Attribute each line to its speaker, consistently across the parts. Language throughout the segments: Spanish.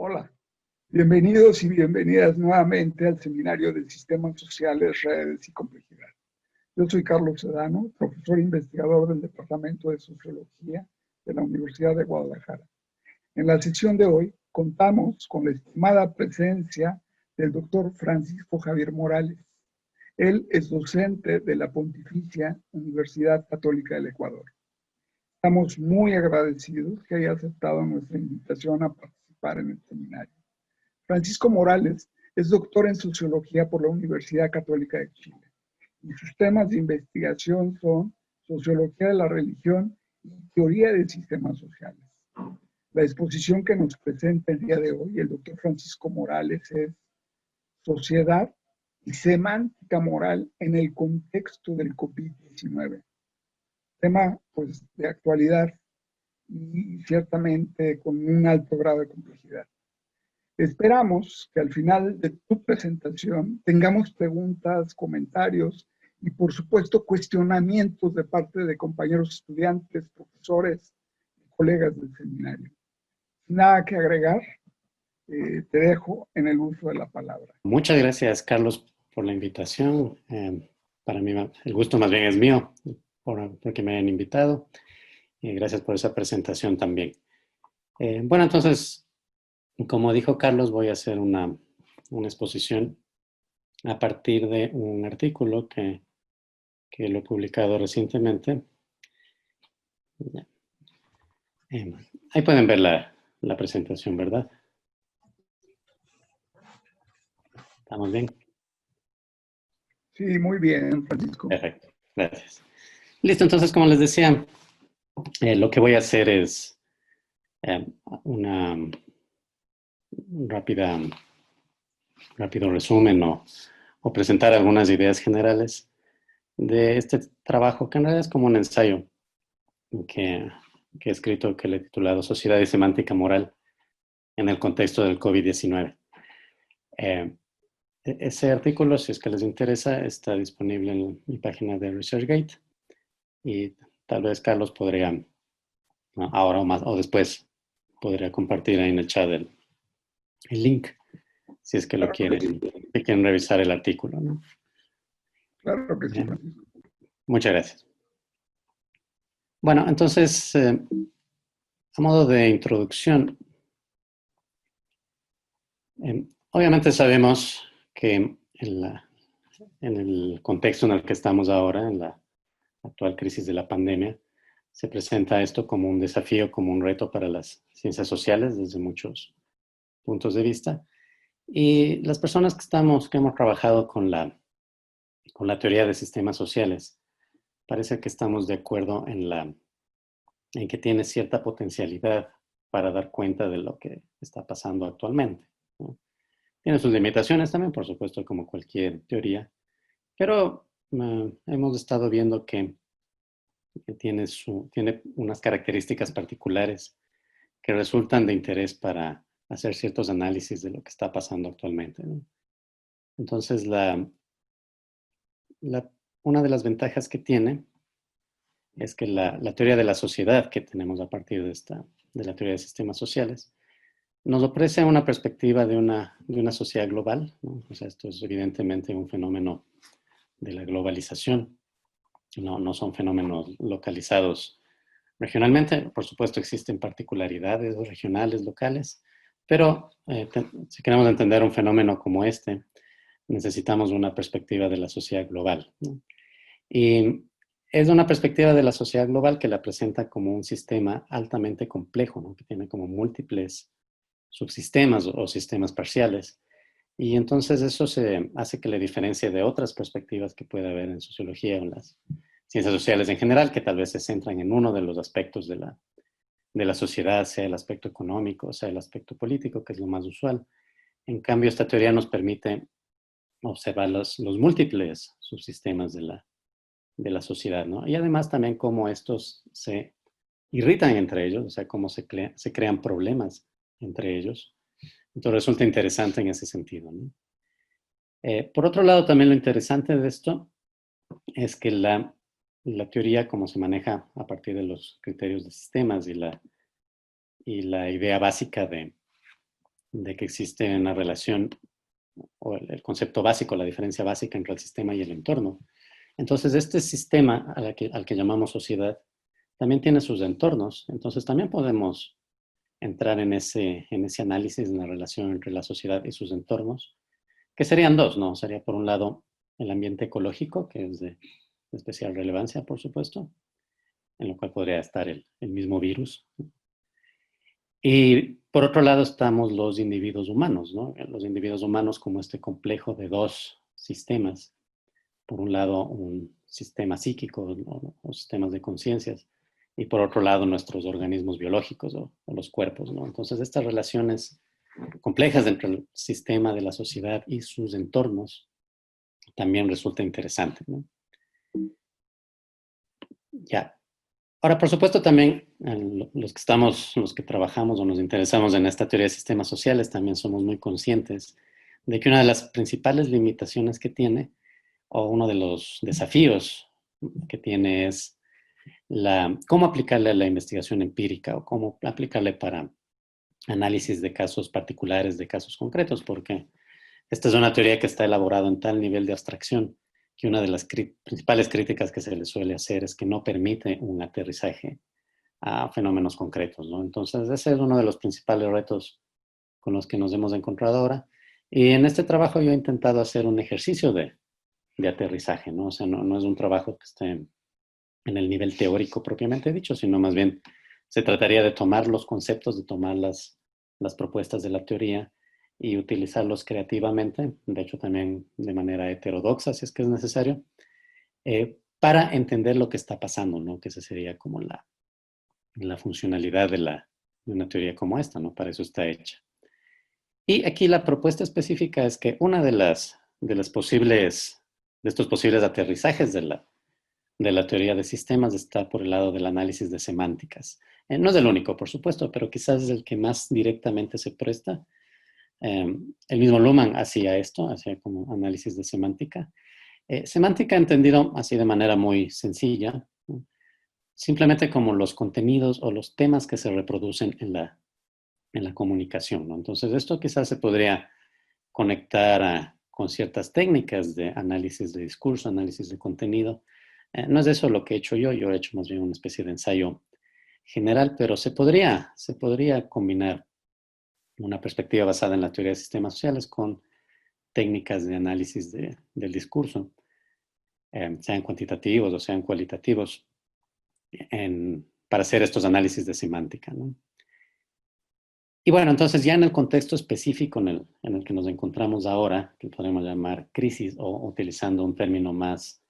Speaker 1: Hola, bienvenidos y bienvenidas nuevamente al Seminario de Sistemas Sociales, Redes y Complejidad. Yo soy Carlos Sedano, profesor investigador del Departamento de Sociología de la Universidad de Guadalajara. En la sesión de hoy contamos con la estimada presencia del doctor Francisco Javier Morales. Él es docente de la Pontificia Universidad Católica del Ecuador. Estamos muy agradecidos que haya aceptado nuestra invitación a participar en el seminario. Francisco Morales es doctor en Sociología por la Universidad Católica de Chile y sus temas de investigación son Sociología de la Religión y Teoría de Sistemas Sociales. La exposición que nos presenta el día de hoy el doctor Francisco Morales es Sociedad y Semántica Moral en el contexto del COVID-19. Tema pues de actualidad y ciertamente con un alto grado de complejidad. Esperamos que al final de tu presentación tengamos preguntas, comentarios y por supuesto cuestionamientos de parte de compañeros estudiantes, profesores y colegas del seminario. Sin nada que agregar, te dejo en el uso de la palabra.
Speaker 2: Muchas gracias, Carlos, por la invitación. Para mí el gusto más bien es mío porque me hayan invitado. Gracias por esa presentación también. Bueno, entonces, como dijo Carlos, voy a hacer una exposición a partir de un artículo que lo he publicado recientemente. Ahí pueden ver la presentación, ¿verdad? ¿Estamos bien?
Speaker 1: Sí, muy bien, Francisco.
Speaker 2: Perfecto, gracias. Listo, entonces, como les decía, lo que voy a hacer es una rápido resumen o presentar algunas ideas generales de este trabajo, que en realidad es como un ensayo que he escrito, que le he titulado Sociedad y Semántica Moral en el contexto del COVID-19. Ese artículo, si es que les interesa, está disponible en mi página de ResearchGate y tal vez Carlos podría, ahora o después, podría compartir ahí en el chat el link, si es que lo quieren revisar el artículo, ¿no?
Speaker 1: Claro que sí, Francisco.
Speaker 2: Muchas gracias. Bueno, entonces, a modo de introducción, obviamente sabemos que en el contexto en el que estamos ahora, en la actual crisis de la pandemia, se presenta esto como un desafío, como un reto para las ciencias sociales desde muchos puntos de vista. Y las personas que hemos trabajado con la teoría de sistemas sociales, parece que estamos de acuerdo en que tiene cierta potencialidad para dar cuenta de lo que está pasando actualmente, ¿no? Tiene sus limitaciones también, por supuesto, como cualquier teoría, pero hemos estado viendo que tiene unas características particulares que resultan de interés para hacer ciertos análisis de lo que está pasando actualmente, ¿no? Entonces, una de las ventajas que tiene es que la teoría de la sociedad que tenemos a partir de la teoría de sistemas sociales nos ofrece una perspectiva de una sociedad global, ¿no? O sea, esto es evidentemente un fenómeno de la globalización, no son fenómenos localizados regionalmente. Por supuesto existen particularidades regionales, locales, pero si queremos entender un fenómeno como este, necesitamos una perspectiva de la sociedad global, ¿no? Y es una perspectiva de la sociedad global que la presenta como un sistema altamente complejo, ¿no? Que tiene como múltiples subsistemas o sistemas parciales. Y entonces eso se hace que le diferencie de otras perspectivas que puede haber en sociología o en las ciencias sociales en general, que tal vez se centran en uno de los aspectos de la sociedad, sea el aspecto económico, sea el aspecto político, que es lo más usual. En cambio, esta teoría nos permite observar los múltiples subsistemas de la sociedad, ¿no? Y además también cómo estos se irritan entre ellos, o sea, cómo se crean problemas entre ellos. Entonces resulta interesante en ese sentido, ¿no? Por otro lado, también lo interesante de esto es que la teoría, como se maneja a partir de los criterios de sistemas y la idea básica de de que existe una relación o el concepto básico, la diferencia básica entre el sistema y el entorno. Entonces, este sistema al que llamamos sociedad también tiene sus entornos. Entonces, también podemos entrar en ese análisis, en la relación entre la sociedad y sus entornos, que serían dos, ¿no? Sería, por un lado, el ambiente ecológico, que es de especial relevancia, por supuesto, en lo cual podría estar el mismo virus. Y por otro lado estamos los individuos humanos, ¿no? Los individuos humanos como este complejo de dos sistemas. Por un lado, un sistema psíquico o sistemas de conciencias, y por otro lado, nuestros organismos biológicos o los cuerpos, ¿no? Entonces, estas relaciones complejas entre el sistema de la sociedad y sus entornos también resulta interesante, ¿no? Ya. Ahora, por supuesto, también los que trabajamos o nos interesamos en esta teoría de sistemas sociales, también somos muy conscientes de que una de las principales limitaciones que tiene, o uno de los desafíos que tiene, es cómo aplicarle a la investigación empírica o cómo aplicarle para análisis de casos particulares, de casos concretos, porque esta es una teoría que está elaborada en tal nivel de abstracción que una de las principales críticas que se le suele hacer es que no permite un aterrizaje a fenómenos concretos, ¿no? Entonces, ese es uno de los principales retos con los que nos hemos encontrado ahora. Y en este trabajo yo he intentado hacer un ejercicio de aterrizaje, ¿no? O sea, no es un trabajo que esté en el nivel teórico propiamente dicho, sino más bien se trataría de tomar los conceptos, de tomar las propuestas de la teoría y utilizarlos creativamente, de hecho también de manera heterodoxa, si es que es necesario, para entender lo que está pasando, ¿no? Que esa sería como la funcionalidad de una teoría como esta, ¿no? Para eso está hecha. Y aquí la propuesta específica es que una de estos posibles aterrizajes de la teoría de sistemas está por el lado del análisis de semánticas. No es el único, por supuesto, pero quizás es el que más directamente se presta. El mismo Luhmann hacía esto, hacía como análisis de semántica. Semántica entendido así de manera muy sencilla, ¿no? Simplemente como los contenidos o los temas que se reproducen en la comunicación, ¿no? Entonces, esto quizás se podría conectar con ciertas técnicas de análisis de discurso, análisis de contenido. No es eso lo que he hecho yo he hecho más bien una especie de ensayo general, pero se podría combinar una perspectiva basada en la teoría de sistemas sociales con técnicas de análisis del discurso, sean cuantitativos o sean cualitativos, para hacer estos análisis de semántica, ¿no? Y bueno, entonces ya en el contexto específico en el que nos encontramos ahora, que podemos llamar crisis o utilizando un término más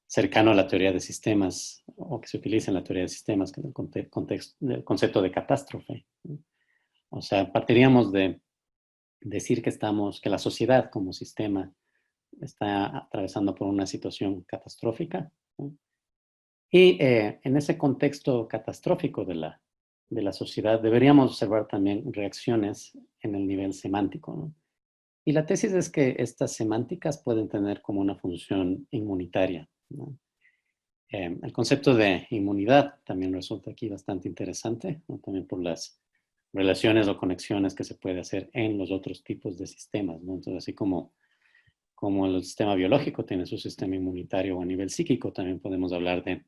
Speaker 2: cercano a la teoría de sistemas o que se utiliza en la teoría de sistemas, que es el concepto de catástrofe, ¿no? O sea, partiríamos de decir que la sociedad como sistema está atravesando por una situación catastrófica, ¿no? Y en ese contexto catastrófico de la sociedad deberíamos observar también reacciones en el nivel semántico, ¿no? Y la tesis es que estas semánticas pueden tener como una función inmunitaria, ¿no? El concepto de inmunidad también resulta aquí bastante interesante, ¿no? También por las relaciones o conexiones que se puede hacer en los otros tipos de sistemas, ¿no? Entonces, así como el sistema biológico tiene su sistema inmunitario o a nivel psíquico, también podemos hablar de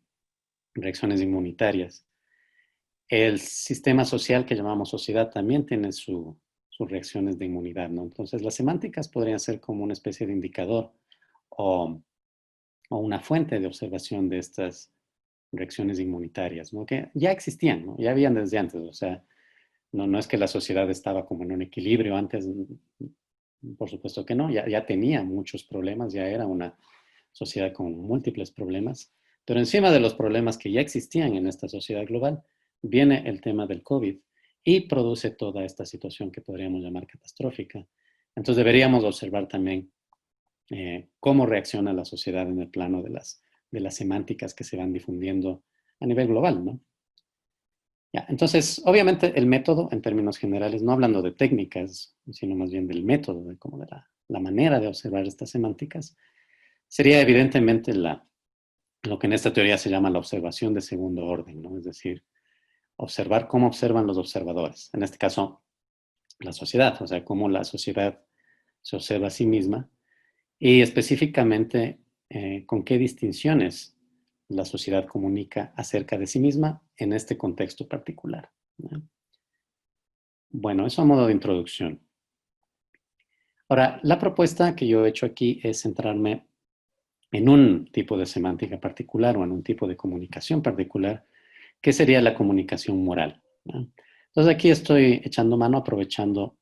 Speaker 2: reacciones inmunitarias. El sistema social que llamamos sociedad también tiene sus reacciones de inmunidad, ¿no? Entonces, las semánticas podrían ser como una especie de indicador o una fuente de observación de estas reacciones inmunitarias, ¿no? Que ya existían, ¿no? Ya habían desde antes, o sea, no es que la sociedad estaba como en un equilibrio antes, por supuesto que no, ya tenía muchos problemas, ya era una sociedad con múltiples problemas, pero encima de los problemas que ya existían en esta sociedad global, viene el tema del COVID y produce toda esta situación que podríamos llamar catastrófica. Entonces deberíamos observar también cómo reacciona la sociedad en el plano de las semánticas que se van difundiendo a nivel global, ¿no? Ya, entonces, obviamente el método, en términos generales, no hablando de técnicas, sino más bien del método, como de la manera de observar estas semánticas, sería evidentemente lo que en esta teoría se llama la observación de segundo orden, ¿no? Es decir, observar cómo observan los observadores. En este caso, la sociedad, o sea, cómo la sociedad se observa a sí misma y específicamente con qué distinciones la sociedad comunica acerca de sí misma en este contexto particular, ¿no? Bueno, eso a modo de introducción. Ahora, la propuesta que yo he hecho aquí es centrarme en un tipo de semántica particular o en un tipo de comunicación particular, que sería la comunicación moral, ¿no? Entonces aquí estoy echando mano, aprovechando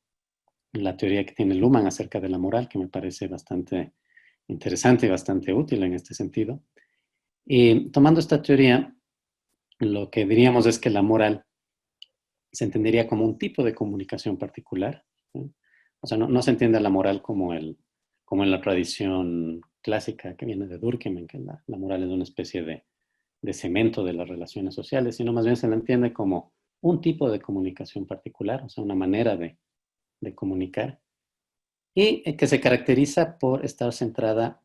Speaker 2: la teoría que tiene Luhmann acerca de la moral, que me parece bastante interesante y bastante útil en este sentido. Y tomando esta teoría, lo que diríamos es que la moral se entendería como un tipo de comunicación particular, ¿no? O sea, no se entiende la moral como en la tradición clásica que viene de Durkheim, en que la moral es una especie de cemento de las relaciones sociales, sino más bien se la entiende como un tipo de comunicación particular, o sea, una manera de comunicar, y que se caracteriza por estar centrada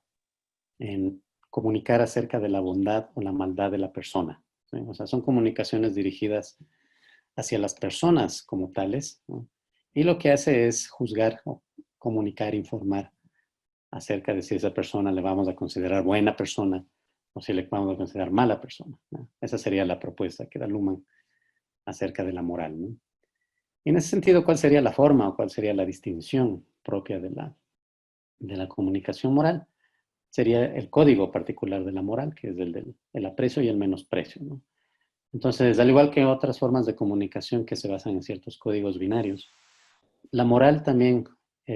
Speaker 2: en comunicar acerca de la bondad o la maldad de la persona, ¿sí? O sea, son comunicaciones dirigidas hacia las personas como tales, ¿no? Y lo que hace es juzgar o comunicar, informar acerca de si esa persona le vamos a considerar buena persona o si le vamos a considerar mala persona, ¿no? Esa sería la propuesta que da Luhmann acerca de la moral, ¿no? Y en ese sentido, ¿cuál sería la forma o cuál sería la distinción propia de la comunicación moral? Sería el código particular de la moral, que es el aprecio y el menosprecio, ¿no? Entonces, al igual que otras formas de comunicación que se basan en ciertos códigos binarios, la moral también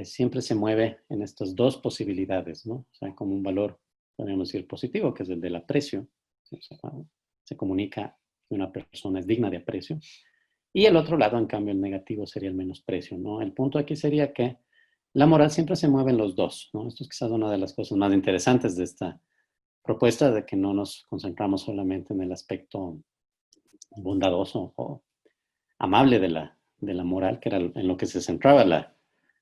Speaker 2: siempre se mueve en estas dos posibilidades, ¿no? O sea, como un valor, podríamos decir, positivo, que es el del aprecio. O sea, cuando se comunica que una persona es digna de aprecio. Y el otro lado, en cambio, el negativo sería el menosprecio, ¿no? El punto aquí sería que la moral siempre se mueve en los dos, ¿no? Esto es quizás una de las cosas más interesantes de esta propuesta, de que no nos concentramos solamente en el aspecto bondadoso o amable de la moral, que era en lo que se centraba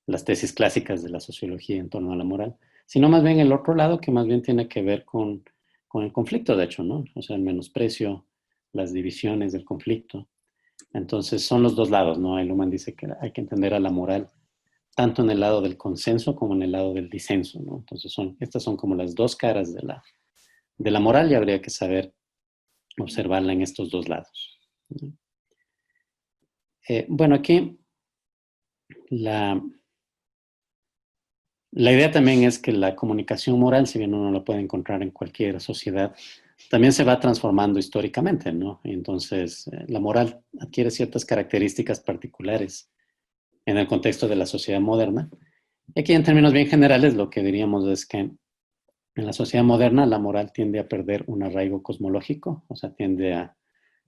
Speaker 2: las tesis clásicas de la sociología en torno a la moral, sino más bien el otro lado, que más bien tiene que ver con el conflicto, de hecho, ¿no? O sea, el menosprecio, las divisiones del conflicto. Entonces, son los dos lados, ¿no? Luhmann dice que hay que entender a la moral tanto en el lado del consenso como en el lado del disenso, ¿no? Entonces, estas son como las dos caras de la moral y habría que saber observarla en estos dos lados, ¿no? Bueno, aquí la, la idea también es que la comunicación moral, si bien uno lo puede encontrar en cualquier sociedad, también se va transformando históricamente, ¿no? Y entonces, la moral adquiere ciertas características particulares en el contexto de la sociedad moderna. Y aquí, en términos bien generales, lo que diríamos es que en la sociedad moderna la moral tiende a perder un arraigo cosmológico, o sea, tiende a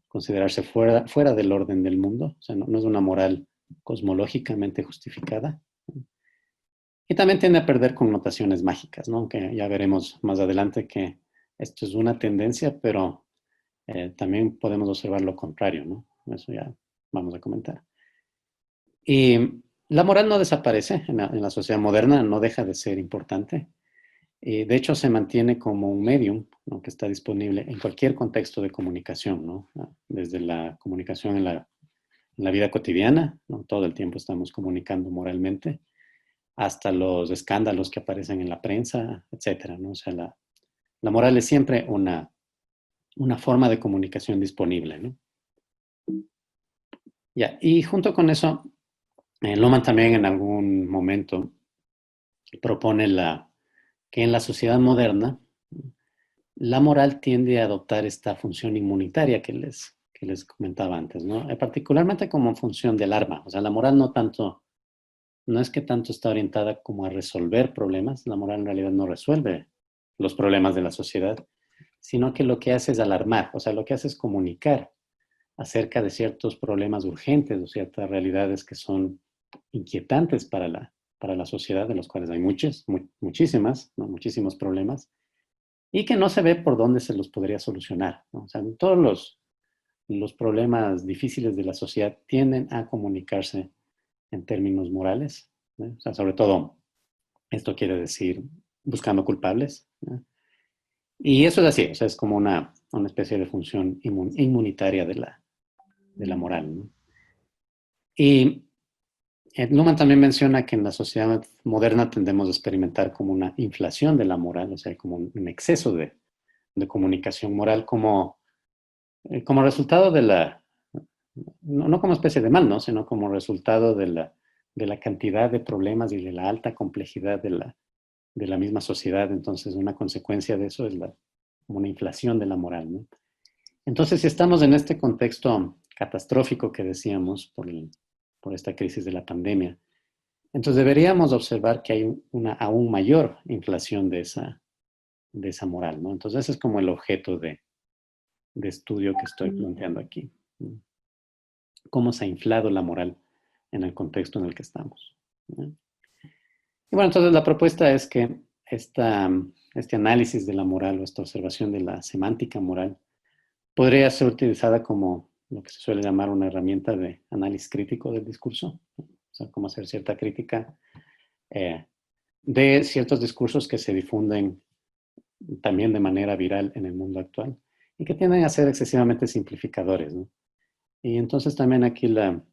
Speaker 2: considerarse fuera del orden del mundo, o sea, no es una moral cosmológicamente justificada. Y también tiende a perder connotaciones mágicas, ¿no? Aunque ya veremos más adelante que esto es una tendencia, pero también podemos observar lo contrario, ¿no? Eso ya vamos a comentar. Y la moral no desaparece en la sociedad moderna, no deja de ser importante. De hecho, se mantiene como un medium, ¿no? Que está disponible en cualquier contexto de comunicación, ¿no? Desde la comunicación en la vida cotidiana, ¿no? Todo el tiempo estamos comunicando moralmente, hasta los escándalos que aparecen en la prensa, etcétera, ¿no? O sea, la moral es siempre una forma de comunicación disponible, ¿no? Ya, y junto con eso, Luhmann también en algún momento propone que en la sociedad moderna la moral tiende a adoptar esta función inmunitaria que les comentaba antes, ¿no? Particularmente como función del arma. O sea, la moral no es que tanto está orientada como a resolver problemas, la moral en realidad no resuelve los problemas de la sociedad, sino que lo que hace es alarmar, o sea, lo que hace es comunicar acerca de ciertos problemas urgentes o ciertas realidades que son inquietantes para la sociedad, de los cuales hay muchísimas, ¿no? Muchísimos problemas, y que no se ve por dónde se los podría solucionar, ¿no? O sea, todos los problemas difíciles de la sociedad tienden a comunicarse en términos morales, ¿no? O sea, sobre todo, esto quiere decir buscando culpables, ¿no? Y eso es así, o sea, es como una especie de función inmunitaria de la moral, ¿no? Y Luhmann también menciona que en la sociedad moderna tendemos a experimentar como una inflación de la moral, o sea, como un exceso de comunicación moral como resultado de no como especie de mal, ¿no? Sino como resultado de la cantidad de problemas y de la alta complejidad de la misma sociedad. Entonces, una consecuencia de eso es como una inflación de la moral, ¿no? Entonces, si estamos en este contexto catastrófico que decíamos por esta crisis de la pandemia, entonces deberíamos observar que hay una aún mayor inflación de esa moral, ¿no? Entonces, ese es como el objeto de estudio que estoy planteando aquí, ¿no? Cómo se ha inflado la moral en el contexto en el que estamos, ¿no? Y bueno, entonces la propuesta es que este análisis de la moral o esta observación de la semántica moral podría ser utilizada como lo que se suele llamar una herramienta de análisis crítico del discurso, ¿no? O sea, cómo hacer cierta crítica eh, de ciertos discursos que se difunden también de manera viral en el mundo actual y que tienden a ser excesivamente simplificadores, ¿no? Y entonces también aquí la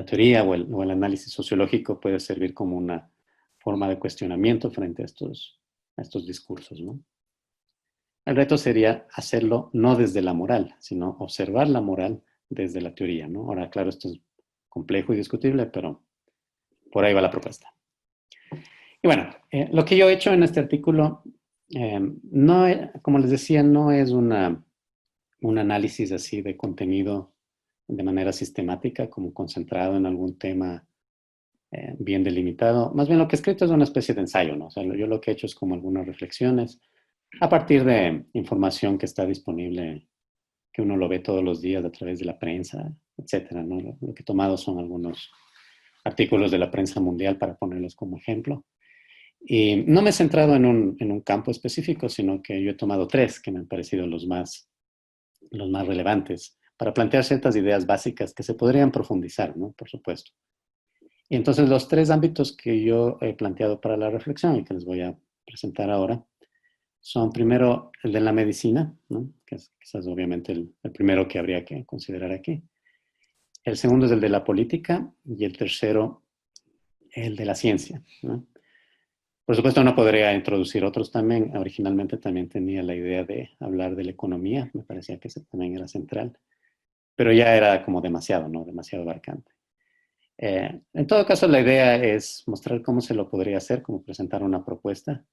Speaker 2: teoría o el análisis sociológico puede servir como una forma de cuestionamiento frente a estos discursos, ¿no? El reto sería hacerlo no desde la moral, sino observar la moral desde la teoría, ¿no? Ahora, claro, esto es complejo y discutible, pero por ahí va la propuesta. Y bueno, lo que yo he hecho en este artículo, no, como les decía, no es un análisis así de contenido de manera sistemática, como concentrado en algún tema bien delimitado. Más bien lo que he escrito es una especie de ensayo, ¿no? O sea, yo lo que he hecho es como algunas reflexiones a partir de información que está disponible, que uno lo ve todos los días a través de la prensa, etcétera, ¿no? Lo que he tomado son algunos artículos de la prensa mundial para ponerlos como ejemplo. Y no me he centrado en un campo específico, sino que yo he tomado tres que me han parecido los más relevantes para plantear ciertas ideas básicas que se podrían profundizar, ¿no? Por supuesto. Y entonces los tres ámbitos que yo he planteado para la reflexión y que les voy a presentar ahora son primero el de la medicina, ¿no? Que es quizás obviamente el primero que habría que considerar aquí. El segundo es el de la política y el tercero el de la ciencia, ¿no? Por supuesto, no podría introducir otros también. Originalmente también tenía la idea de hablar de la economía, me parecía que ese también era central, pero ya era como demasiado, ¿no? Demasiado abarcante. En todo caso, la idea es mostrar cómo se lo podría hacer, cómo presentar una propuesta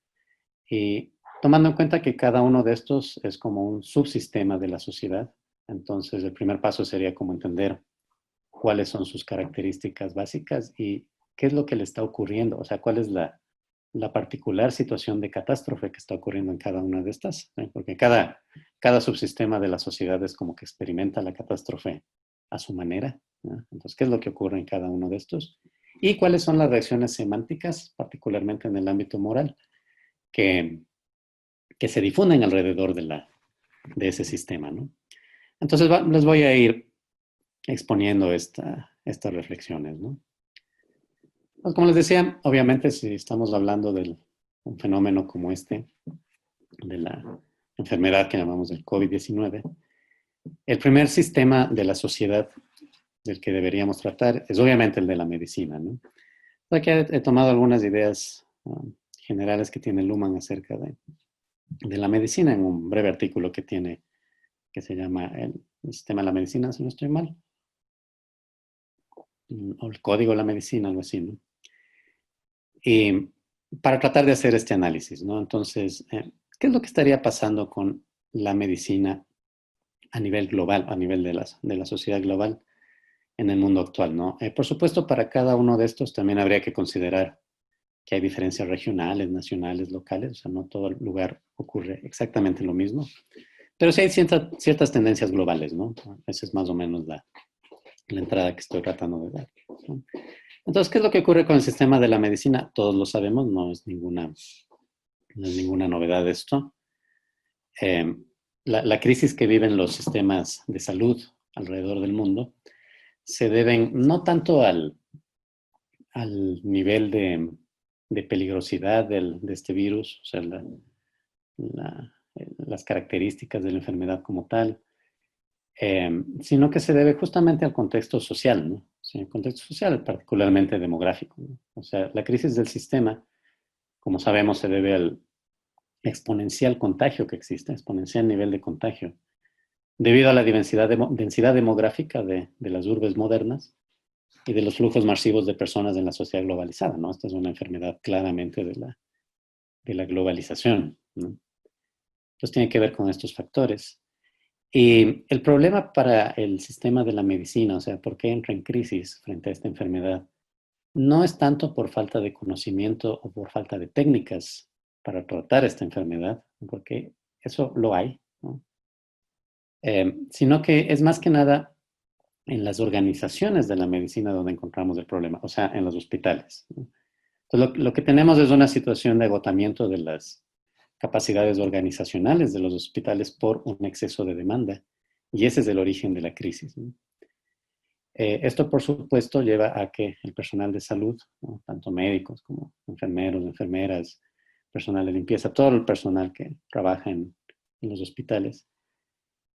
Speaker 2: y tomando en cuenta que cada uno de estos es como un subsistema de la sociedad. Entonces, el primer paso sería como entender cuáles son sus características básicas y qué es lo que le está ocurriendo, o sea, cuál es la particular situación de catástrofe que está ocurriendo en cada una de estas, ¿eh? Porque cada subsistema de la sociedad es como que experimenta la catástrofe a su manera, ¿no? Entonces, ¿qué es lo que ocurre en cada uno de estos? Y cuáles son las reacciones semánticas, particularmente en el ámbito moral, que, que se difunden alrededor de ese sistema, ¿no? Entonces, les voy a ir exponiendo estas reflexiones, ¿no? Pues como les decía, obviamente si estamos hablando de un fenómeno como este, de la enfermedad que llamamos el COVID-19, el primer sistema de la sociedad del que deberíamos tratar es obviamente el de la medicina, ¿no? Aquí he tomado algunas ideas generales que tiene Luhmann acerca de la medicina en un breve artículo que tiene, que se llama el sistema de la medicina, si no estoy mal, o el código de la medicina, algo así, ¿no? Y para tratar de hacer este análisis, ¿no? Entonces, ¿qué es lo que estaría pasando con la medicina a nivel global, a nivel de la sociedad global en el mundo actual, ¿no? Por supuesto, para cada uno de estos también habría que considerar que hay diferencias regionales, nacionales, locales, o sea, no todo lugar ocurre exactamente lo mismo, pero sí hay ciertas tendencias globales, ¿no? Esa es más o menos la entrada que estoy tratando de dar, ¿no? Entonces, ¿qué es lo que ocurre con el sistema de la medicina? Todos lo sabemos, no es ninguna novedad esto. Eh, la crisis que viven los sistemas de salud alrededor del mundo se deben no tanto al nivel de peligrosidad de este virus, o sea, las características de la enfermedad como tal, sino que se debe justamente al contexto social, ¿no? O ¿sí? El contexto social, particularmente demográfico, ¿no? O sea, la crisis del sistema, como sabemos, se debe al exponencial contagio que existe, exponencial nivel de contagio, debido a la densidad demográfica de las urbes modernas y de los flujos masivos de personas en la sociedad globalizada, ¿no? Esta es una enfermedad claramente de la globalización, ¿no? Entonces tiene que ver con estos factores. Y el problema para el sistema de la medicina, o sea, ¿por qué entra en crisis frente a esta enfermedad? No es tanto por falta de conocimiento o por falta de técnicas para tratar esta enfermedad, porque eso lo hay, ¿no? Sino que es más que nada en las organizaciones de la medicina donde encontramos el problema, o sea, en los hospitales, ¿no? Entonces, lo que tenemos es una situación de agotamiento de las capacidades organizacionales de los hospitales por un exceso de demanda, y ese es el origen de la crisis, ¿no? Esto, por supuesto, lleva a que el personal de salud, ¿no? Tanto médicos como enfermeros, enfermeras, personal de limpieza, todo el personal que trabaja en los hospitales,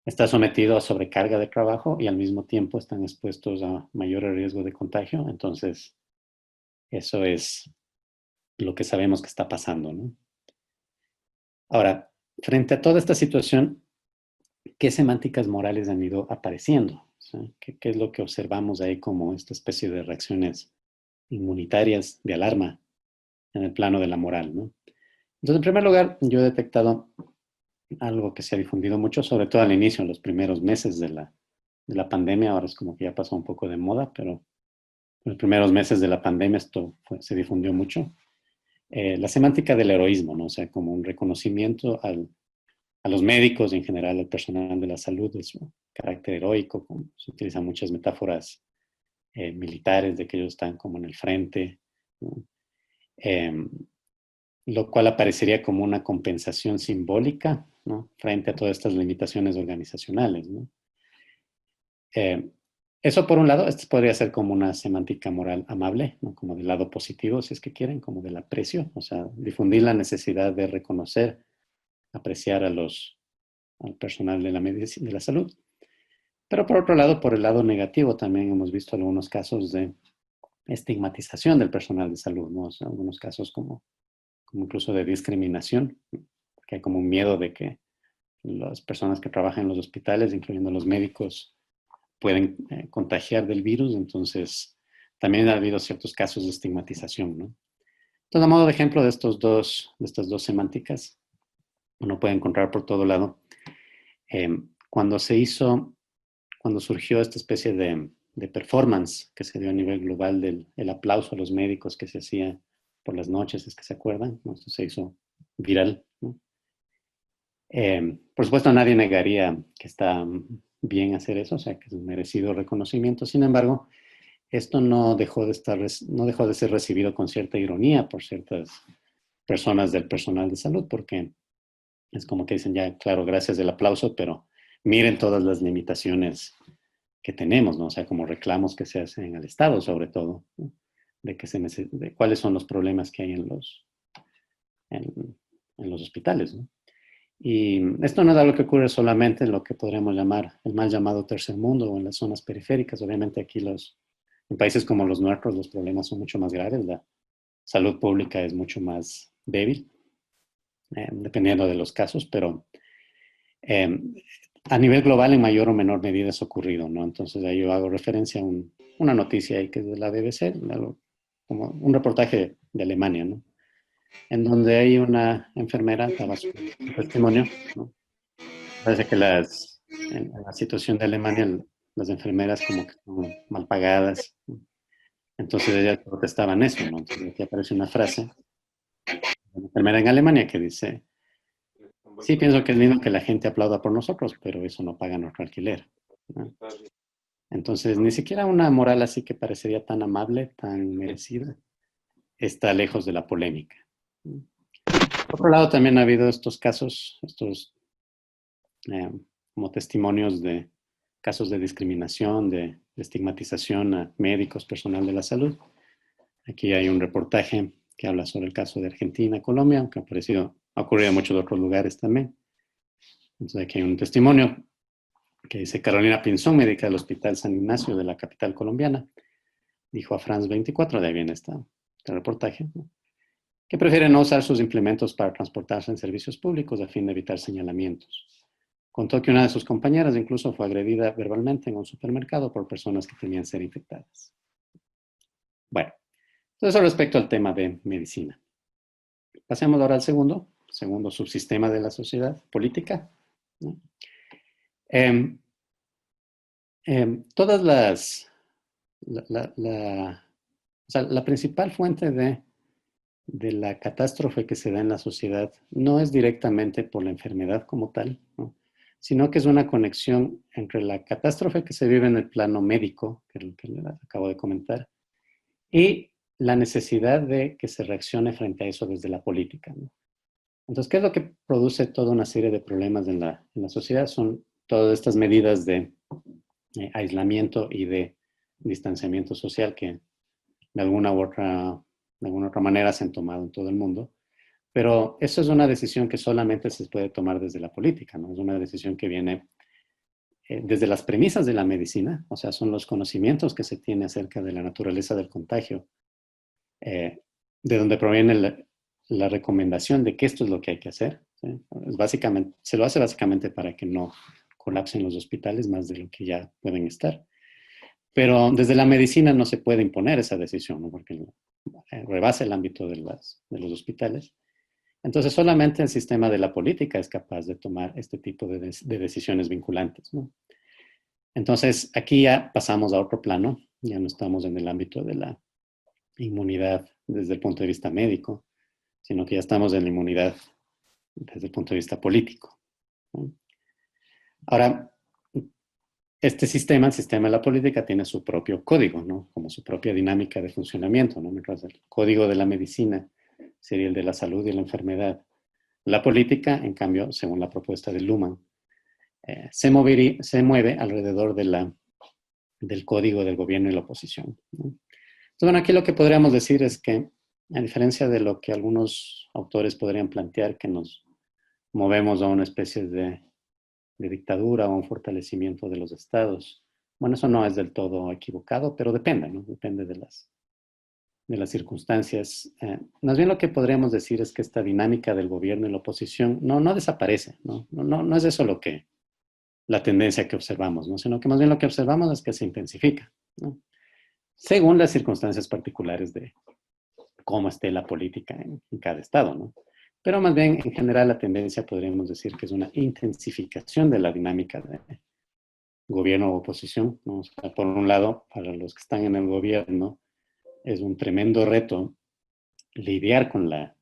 Speaker 2: está sometido a sobrecarga de trabajo y al mismo tiempo están expuestos a mayor riesgo de contagio. Entonces, eso es lo que sabemos que está pasando, ¿no? Ahora, frente a toda esta situación, ¿qué semánticas morales han ido apareciendo? O sea, ¿qué es lo que observamos ahí como esta especie de reacciones inmunitarias de alarma en el plano de la moral, ¿no? Entonces, en primer lugar, yo he detectado algo que se ha difundido mucho, sobre todo al inicio, en los primeros meses de la pandemia. Ahora es como que ya pasó un poco de moda, pero en los primeros meses de la pandemia esto se difundió mucho. La semántica del heroísmo, ¿no? O sea, como un reconocimiento a los médicos y en general al personal de la salud de su carácter heroico. Se utilizan muchas metáforas militares de que ellos están como en el frente, ¿no? Eh, lo cual aparecería como una compensación simbólica, ¿no? Frente a todas estas limitaciones organizacionales, ¿no? Eh, Eso por un lado, esto podría ser como una semántica moral amable, ¿no? Como del lado positivo, si es que quieren, como del aprecio, o sea, difundir la necesidad de reconocer, apreciar al personal de la medicina, de la salud. Pero por otro lado, por el lado negativo, también hemos visto algunos casos de estigmatización del personal de salud, ¿no? O sea, algunos casos como incluso de discriminación, que hay como un miedo de que las personas que trabajan en los hospitales, incluyendo los médicos, pueden contagiar del virus. Entonces, también ha habido ciertos casos de estigmatización, ¿no? Entonces, a modo de ejemplo de estas dos semánticas, uno puede encontrar por todo lado. Cuando cuando surgió esta especie de performance que se dio a nivel global el aplauso a los médicos que se hacía por las noches, es que se acuerdan, ¿no? Esto se hizo viral, ¿no? Por supuesto, nadie negaría que está bien hacer eso, o sea, que es un merecido reconocimiento. Sin embargo, esto no dejó no dejó de ser recibido con cierta ironía por ciertas personas del personal de salud, porque es como que dicen, ya, claro, gracias del aplauso, pero miren todas las limitaciones que tenemos, ¿no? O sea, como reclamos que se hacen al Estado, sobre todo, ¿no? De cuáles son los problemas que hay en los hospitales, ¿no? Y esto no es algo que ocurre solamente en lo que podríamos llamar el mal llamado tercer mundo o en las zonas periféricas. Obviamente aquí en países como los nuestros los problemas son mucho más graves, la salud pública es mucho más débil, dependiendo de los casos, pero eh, a nivel global en mayor o menor medida es ocurrido, ¿no? Entonces ahí yo hago referencia a una noticia ahí que es de la BBC, como un reportaje de Alemania, ¿no? En donde hay una enfermera, daba su testimonio, ¿no? Parece que en la situación de Alemania, las enfermeras como que son mal pagadas, ¿no? Entonces ellas protestaban eso, ¿no? Entonces aquí aparece una frase de una enfermera en Alemania que dice, sí, pienso que es lindo que la gente aplauda por nosotros, pero eso no paga nuestro alquiler, ¿no? Entonces, ni siquiera una moral así que parecería tan amable, tan merecida, está lejos de la polémica, ¿no? Por otro lado, también ha habido estos casos, eh, como testimonios de casos de discriminación, de estigmatización a médicos, personal de la salud. Aquí hay un reportaje que habla sobre el caso de Argentina, Colombia, aunque ha ocurrido en muchos otros lugares también. Entonces aquí hay un testimonio que dice Carolina Pinzón, médica del Hospital San Ignacio de la capital colombiana. dijo a France 24, de ahí viene este reportaje, ¿no?, que prefiere no usar sus implementos para transportarse en servicios públicos a fin de evitar señalamientos. Contó que una de sus compañeras incluso fue agredida verbalmente en un supermercado por personas que temían ser infectadas. Bueno, entonces respecto al tema de medicina. Pasemos ahora al segundo subsistema de la sociedad política, ¿no? Todas la principal fuente de la catástrofe que se da en la sociedad no es directamente por la enfermedad como tal, ¿no?, sino que es una conexión entre la catástrofe que se vive en el plano médico, que es lo que les acabo de comentar, y la necesidad de que se reaccione frente a eso desde la política, ¿no? Entonces, ¿qué es lo que produce toda una serie de problemas en la sociedad? Son todas estas medidas de aislamiento y de distanciamiento social que de alguna u otra manera se han tomado en todo el mundo. Pero eso es una decisión que solamente se puede tomar desde la política, ¿no? Es una decisión que viene desde las premisas de la medicina, o sea, son los conocimientos que se tiene acerca de la naturaleza del contagio, de donde proviene la recomendación de que esto es lo que hay que hacer, ¿sí? Se lo hace básicamente para que no colapsen los hospitales más de lo que ya pueden estar. Pero desde la medicina no se puede imponer esa decisión, ¿no?, porque rebasa el ámbito de los hospitales. Entonces, solamente el sistema de la política es capaz de tomar este tipo de decisiones vinculantes, ¿no? Entonces, aquí ya pasamos a otro plano, ya no estamos en el ámbito de la inmunidad desde el punto de vista médico, sino que ya estamos en la inmunidad desde el punto de vista político, ¿no? Ahora, este sistema, el sistema de la política, tiene su propio código, ¿no?, como su propia dinámica de funcionamiento, ¿no? Mientras el código de la medicina sería el de la salud y la enfermedad, la política, en cambio, según la propuesta de Luhmann, se mueve alrededor del código del gobierno y la oposición, ¿no? Entonces, bueno, aquí lo que podríamos decir es que, a diferencia de lo que algunos autores podrían plantear, que nos movemos a una especie de dictadura o un fortalecimiento de los estados, bueno, eso no es del todo equivocado, pero depende, ¿no? Depende de las circunstancias. Más bien lo que podríamos decir es que esta dinámica del gobierno y la oposición no desaparece, ¿no? No es eso la tendencia que observamos, ¿no?, sino que más bien lo que observamos es que se intensifica, ¿no?, según las circunstancias particulares de cómo esté la política en cada estado, ¿no? Pero más bien, en general, la tendencia podríamos decir que es una intensificación de la dinámica de gobierno o oposición, ¿no? O sea, por un lado, para los que están en el gobierno, es un tremendo reto lidiar con la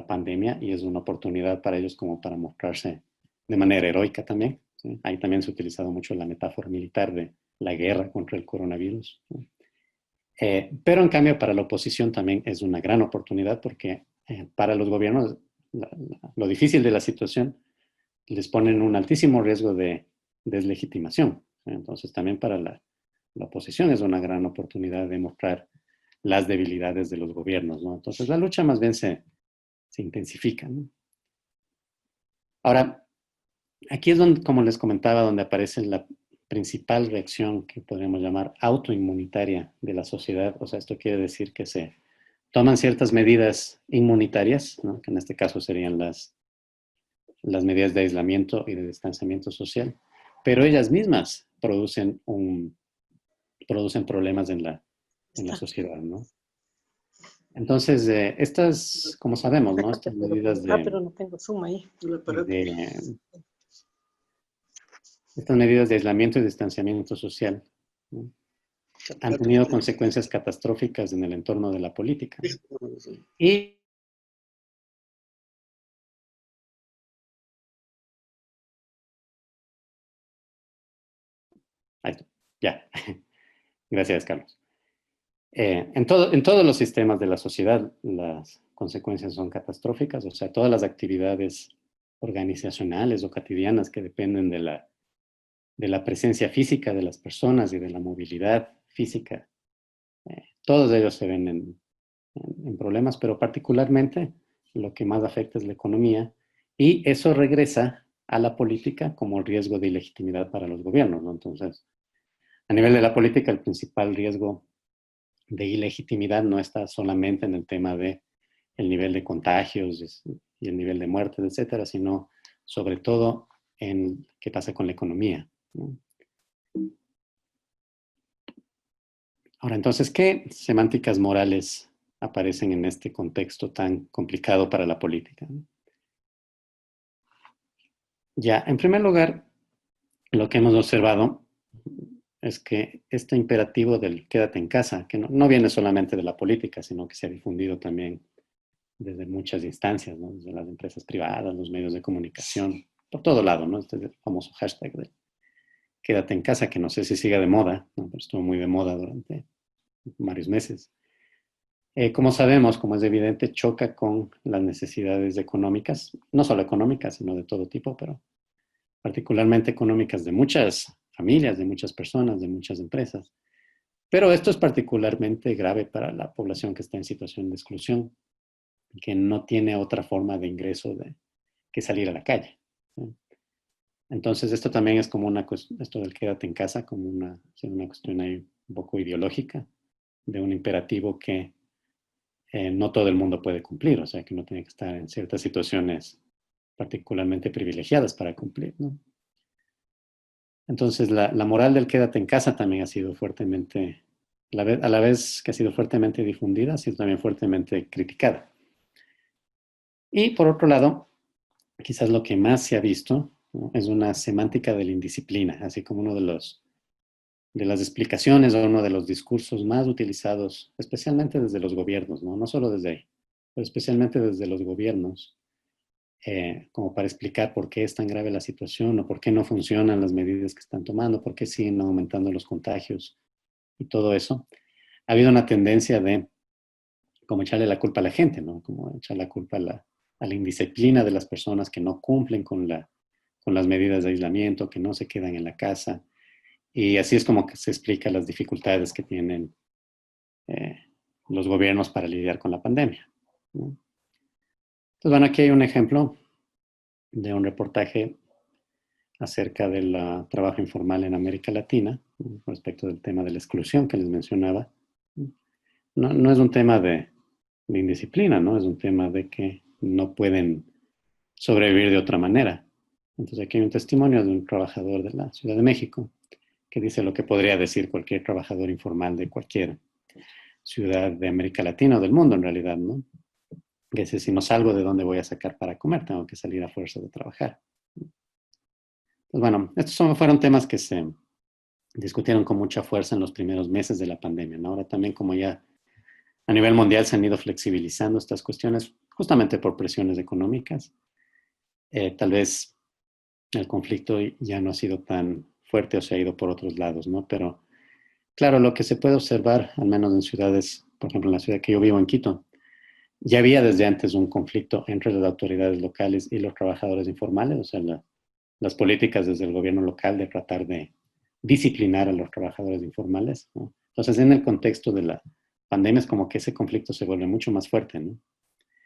Speaker 2: pandemia, y es una oportunidad para ellos como para mostrarse de manera heroica también, ¿sí? Ahí también se ha utilizado mucho la metáfora militar de la guerra contra el coronavirus, ¿no? Pero en cambio para la oposición también es una gran oportunidad porque para los gobiernos lo difícil de la situación les ponen un altísimo riesgo de deslegitimación. Entonces también para la oposición es una gran oportunidad de mostrar las debilidades de los gobiernos, ¿no? Entonces la lucha más bien se intensifica, ¿no? Ahora, aquí es donde, como les comentaba, donde aparece la principal reacción que podríamos llamar autoinmunitaria de la sociedad. O sea, esto quiere decir que se toman ciertas medidas inmunitarias, ¿no?, que en este caso serían las medidas de aislamiento y de distanciamiento social, pero ellas mismas producen problemas en la sociedad, ¿no? Entonces, estas, como sabemos, ¿no?, estas medidas
Speaker 3: pero no tengo Zoom ahí.
Speaker 2: Estas medidas de aislamiento y distanciamiento social, ¿no?, han tenido consecuencias catastróficas en el entorno de la política, ¿no? Y ahí está, ya. Gracias, Carlos. En todos los sistemas de la sociedad, las consecuencias son catastróficas, o sea, todas las actividades organizacionales o cotidianas que dependen de la presencia física de las personas y de la movilidad física, todos ellos se ven en problemas, pero particularmente lo que más afecta es la economía, y eso regresa a la política como riesgo de ilegitimidad para los gobiernos, ¿no? Entonces, a nivel de la política, el principal riesgo de ilegitimidad no está solamente en el tema de el nivel de contagios y el nivel de muertes, etcétera, sino sobre todo en qué pasa con la economía, ¿no? Ahora, entonces, ¿qué semánticas morales aparecen en este contexto tan complicado para la política, ¿no? Ya, en primer lugar, lo que hemos observado es que este imperativo del quédate en casa, que no viene solamente de la política, sino que se ha difundido también desde muchas instancias, ¿no? Desde las empresas privadas, los medios de comunicación, por todo lado, ¿no? Este es el famoso hashtag de quédate en casa, que no sé si siga de moda, ¿no? Pero estuvo muy de moda durante varios meses. Como sabemos, como es evidente, choca con las necesidades económicas, no solo económicas, sino de todo tipo, pero particularmente económicas de muchas familias, de muchas personas, de muchas empresas. Pero esto es particularmente grave para la población que está en situación de exclusión, que no tiene otra forma de ingreso que salir a la calle, ¿no? Entonces, esto también es como esto del quédate en casa, como una cuestión ahí un poco ideológica, de un imperativo que no todo el mundo puede cumplir, o sea, que uno tiene que estar en ciertas situaciones particularmente privilegiadas para cumplir, ¿no? Entonces, la moral del quédate en casa también ha sido fuertemente, a la vez que ha sido fuertemente difundida, ha sido también fuertemente criticada. Y por otro lado, quizás lo que más se ha visto, ¿no? Es una semántica de la indisciplina, así como uno de las explicaciones o uno de los discursos más utilizados, especialmente desde los gobiernos, ¿no? No solo desde ahí, pero especialmente desde los gobiernos, como para explicar por qué es tan grave la situación o por qué no funcionan las medidas que están tomando, por qué siguen aumentando los contagios y todo eso. Ha habido una tendencia de como echarle la culpa a la gente, ¿no? Como echar la culpa a la indisciplina de las personas que no cumplen con las medidas de aislamiento, que no se quedan en la casa. Y así es como que se explica las dificultades que tienen eh, los gobiernos para lidiar con la pandemia, ¿no? Entonces, bueno, aquí hay un ejemplo de un reportaje acerca del trabajo informal en América Latina, ¿no? Respecto del tema de la exclusión que les mencionaba. No es un tema de indisciplina, ¿no? Es un tema de que no pueden sobrevivir de otra manera. Entonces aquí hay un testimonio de un trabajador de la Ciudad de México que dice lo que podría decir cualquier trabajador informal de cualquier ciudad de América Latina o del mundo en realidad, ¿no? Que dice, si no salgo, ¿de dónde voy a sacar para comer? Tengo que salir a fuerza de trabajar. Pues bueno, estos fueron temas que se discutieron con mucha fuerza en los primeros meses de la pandemia, ¿no? Ahora también como ya a nivel mundial se han ido flexibilizando estas cuestiones justamente por presiones económicas. Tal vez el conflicto ya no ha sido tan fuerte o se ha ido por otros lados, ¿no? Pero claro, lo que se puede observar, al menos en ciudades, por ejemplo, en la ciudad que yo vivo, en Quito, ya había desde antes un conflicto entre las autoridades locales y los trabajadores informales, o sea, las políticas desde el gobierno local de tratar de disciplinar a los trabajadores informales, ¿no? Entonces, en el contexto de la pandemia es como que ese conflicto se vuelve mucho más fuerte, ¿no?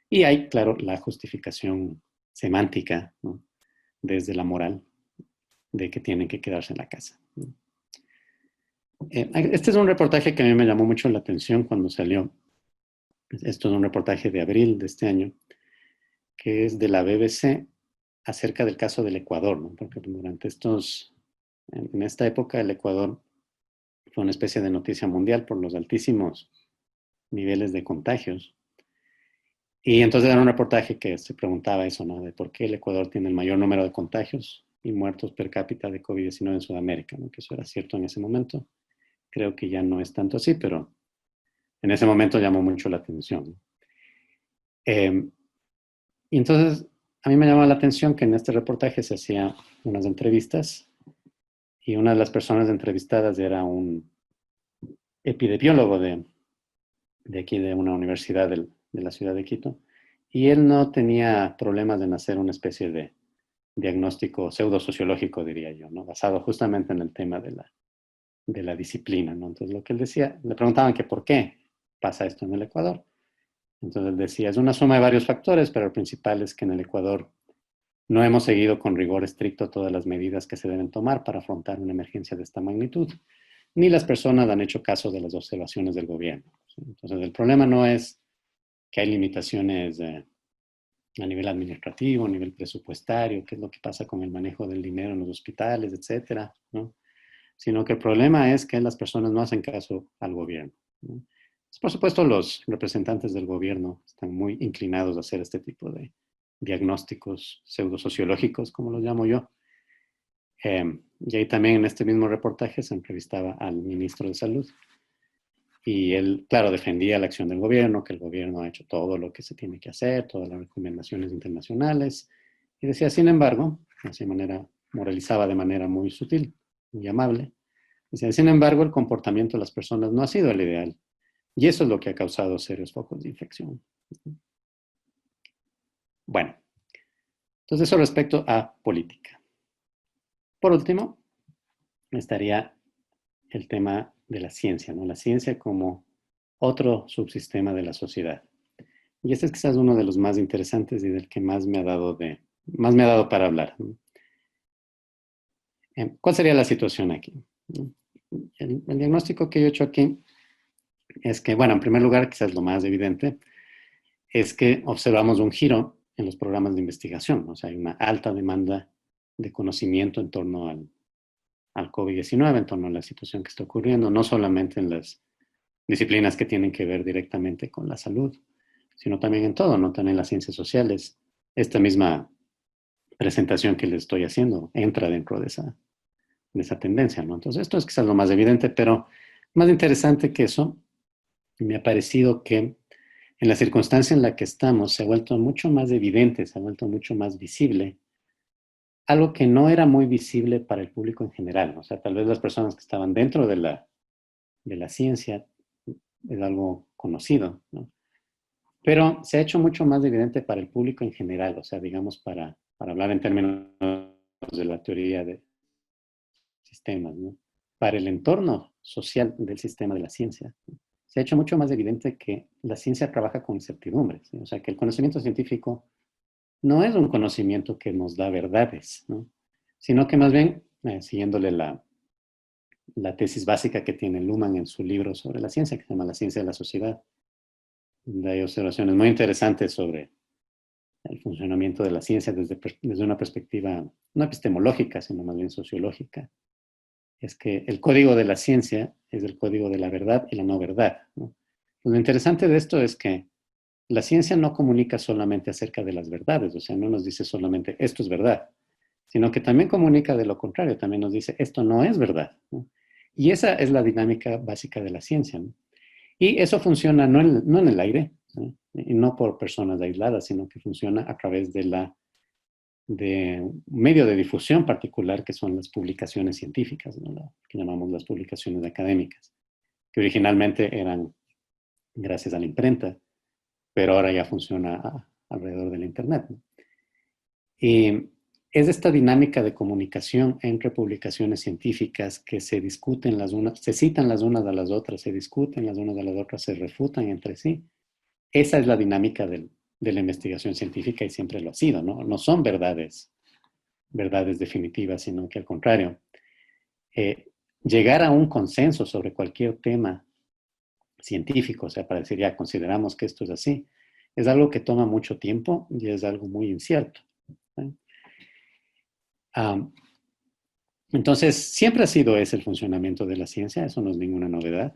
Speaker 2: Y hay, claro, la justificación semántica, ¿no? Desde la moral de que tienen que quedarse en la casa, ¿no? Este es un reportaje que a mí me llamó mucho la atención cuando salió. Esto es un reportaje de abril de este año, que es de la BBC acerca del caso del Ecuador, ¿no? Porque durante en esta época el Ecuador fue una especie de noticia mundial por los altísimos niveles de contagios. Y entonces era un reportaje que se preguntaba eso, ¿no? De por qué el Ecuador tiene el mayor número de contagios y muertos per cápita de COVID-19 en Sudamérica, ¿no? Que eso era cierto en ese momento. Creo que ya no es tanto así, pero en ese momento llamó mucho la atención, ¿no? Y entonces a mí me llamó la atención que en este reportaje se hacían unas entrevistas y una de las personas entrevistadas era un epidemiólogo de aquí, de una universidad de la ciudad de Quito, y él no tenía problemas en hacer una especie de diagnóstico pseudosociológico, diría yo, ¿no? Basado justamente en el tema de la disciplina, ¿no? Entonces lo que él decía, le preguntaban que por qué pasa esto en el Ecuador. Entonces él decía, es una suma de varios factores, pero el principal es que en el Ecuador no hemos seguido con rigor estricto todas las medidas que se deben tomar para afrontar una emergencia de esta magnitud. ni las personas han hecho caso de las observaciones del gobierno. ¿Sí? Entonces, el problema no es que hay limitaciones a nivel administrativo, a nivel presupuestario, qué es lo que pasa con el manejo del dinero en los hospitales, etcétera, ¿no? Sino que el problema es que las personas no hacen caso al gobierno, ¿no? Por supuesto, los representantes del gobierno están muy inclinados a hacer este tipo de diagnósticos pseudosociológicos, como los llamo yo. Y ahí también en este mismo reportaje se entrevistaba al ministro de Salud. Y él, claro, defendía la acción del gobierno, que el gobierno ha hecho todo lo que se tiene que hacer, todas las recomendaciones internacionales. Y decía, sin embargo, así de manera, moralizaba de manera muy sutil, muy amable. Decía, sin embargo, el comportamiento de las personas no ha sido el ideal. Y eso es lo que ha causado serios focos de infección. Bueno, entonces eso respecto a política. Por último, estaría el tema de la ciencia, ¿no? La ciencia como otro subsistema de la sociedad. Y este es quizás uno de los más interesantes y del que más me ha dado para hablar, ¿no? ¿Cuál sería la situación aquí? El diagnóstico que yo he hecho aquí es que, bueno, en primer lugar, quizás lo más evidente, es que observamos un giro en los programas de investigación. O sea, hay una alta demanda de conocimiento en torno al COVID-19, en torno a la situación que está ocurriendo, no solamente en las disciplinas que tienen que ver directamente con la salud, sino también en todo, ¿no? También en las ciencias sociales. Esta misma presentación que les estoy haciendo entra dentro de esa tendencia, ¿no? Entonces, esto es quizás lo más evidente, pero más interesante que eso, me ha parecido que en la circunstancia en la que estamos se ha vuelto mucho más evidente, se ha vuelto mucho más visible, algo que no era muy visible para el público en general, ¿no? O sea, tal vez las personas que estaban dentro de la ciencia es algo conocido, ¿no? Pero se ha hecho mucho más evidente para el público en general, o sea, digamos, para hablar en términos de la teoría de sistemas, ¿no? Para el entorno social del sistema de la ciencia, ¿no? Se ha hecho mucho más evidente que la ciencia trabaja con incertidumbres, ¿sí? O sea, que el conocimiento científico no es un conocimiento que nos da verdades, ¿no? Sino que más bien, siguiéndole la tesis básica que tiene Luhmann en su libro sobre la ciencia, que se llama La ciencia de la sociedad, donde hay observaciones muy interesantes sobre el funcionamiento de la ciencia desde una perspectiva no epistemológica, sino más bien sociológica. Es que el código de la ciencia es el código de la verdad y la no verdad, ¿no? Pues lo interesante de esto es que la ciencia no comunica solamente acerca de las verdades, o sea, no nos dice solamente esto es verdad, sino que también comunica de lo contrario, también nos dice esto no es verdad, ¿no? Y esa es la dinámica básica de la ciencia, ¿no? Y eso funciona no en el aire, ¿sí? Y no por personas aisladas, sino que funciona a través de un medio de difusión particular que son las publicaciones científicas, ¿no? Que llamamos las publicaciones académicas, que originalmente eran gracias a la imprenta, pero ahora ya funciona alrededor del Internet, ¿no? Y es esta dinámica de comunicación entre publicaciones científicas que se discuten las unas, se citan las unas a las otras, se discuten las unas a las otras, se refutan entre sí. Esa es la dinámica de la investigación científica y siempre lo ha sido, ¿no? No son verdades definitivas, sino que al contrario, llegar a un consenso sobre cualquier tema científico, o sea, para decir ya consideramos que esto es así, es algo que toma mucho tiempo y es algo muy incierto, ¿sí? Entonces, siempre ha sido ese el funcionamiento de la ciencia, eso no es ninguna novedad,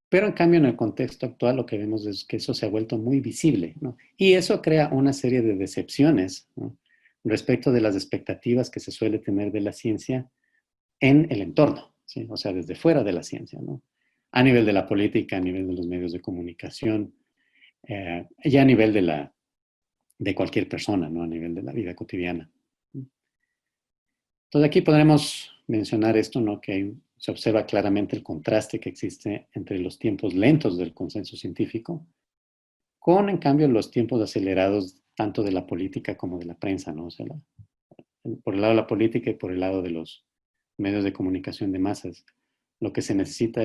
Speaker 2: pero en cambio en el contexto actual lo que vemos es que eso se ha vuelto muy visible, ¿no? Y eso crea una serie de decepciones, ¿no? Respecto de las expectativas que se suele tener de la ciencia en el entorno, ¿sí? O sea, desde fuera de la ciencia, ¿no? A nivel de la política, a nivel de los medios de comunicación, ya a nivel de cualquier persona, ¿no? A nivel de la vida cotidiana. Entonces aquí podremos mencionar esto, ¿no? Que se observa claramente el contraste que existe entre los tiempos lentos del consenso científico con, en cambio, los tiempos acelerados tanto de la política como de la prensa, ¿no? O sea, por el lado de la política y por el lado de los medios de comunicación de masas. Lo que se necesita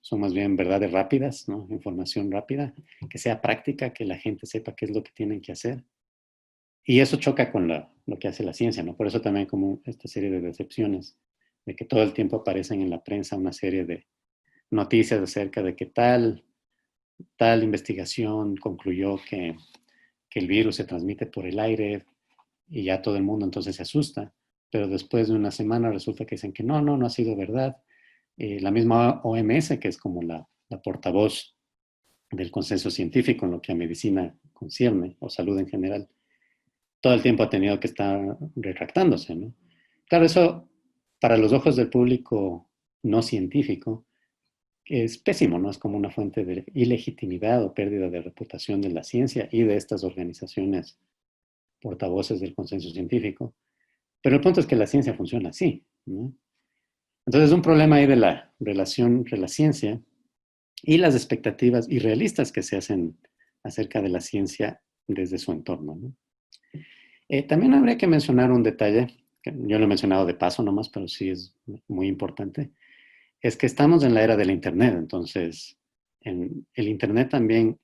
Speaker 2: son más bien verdades rápidas, ¿no? Información rápida, que sea práctica, que la gente sepa qué es lo que tienen que hacer. Y eso choca con lo que hace la ciencia, ¿no? Por eso también como esta serie de decepciones de que todo el tiempo aparecen en la prensa una serie de noticias acerca de que tal investigación concluyó que el virus se transmite por el aire y ya todo el mundo entonces se asusta, pero después de una semana resulta que dicen que no ha sido verdad. La misma OMS, que es como la portavoz del consenso científico en lo que a medicina concierne, o salud en general, todo el tiempo ha tenido que estar retractándose, ¿no? Claro, eso para los ojos del público no científico es pésimo, ¿no? Es como una fuente de ilegitimidad o pérdida de reputación de la ciencia y de estas organizaciones portavoces del consenso científico. Pero el punto es que la ciencia funciona así, ¿no? Entonces, un problema ahí de la relación entre la ciencia y las expectativas irrealistas que se hacen acerca de la ciencia desde su entorno, ¿no? También habría que mencionar un detalle, que yo lo he mencionado de paso nomás, pero sí es muy importante, es que estamos en la era del Internet, entonces el Internet también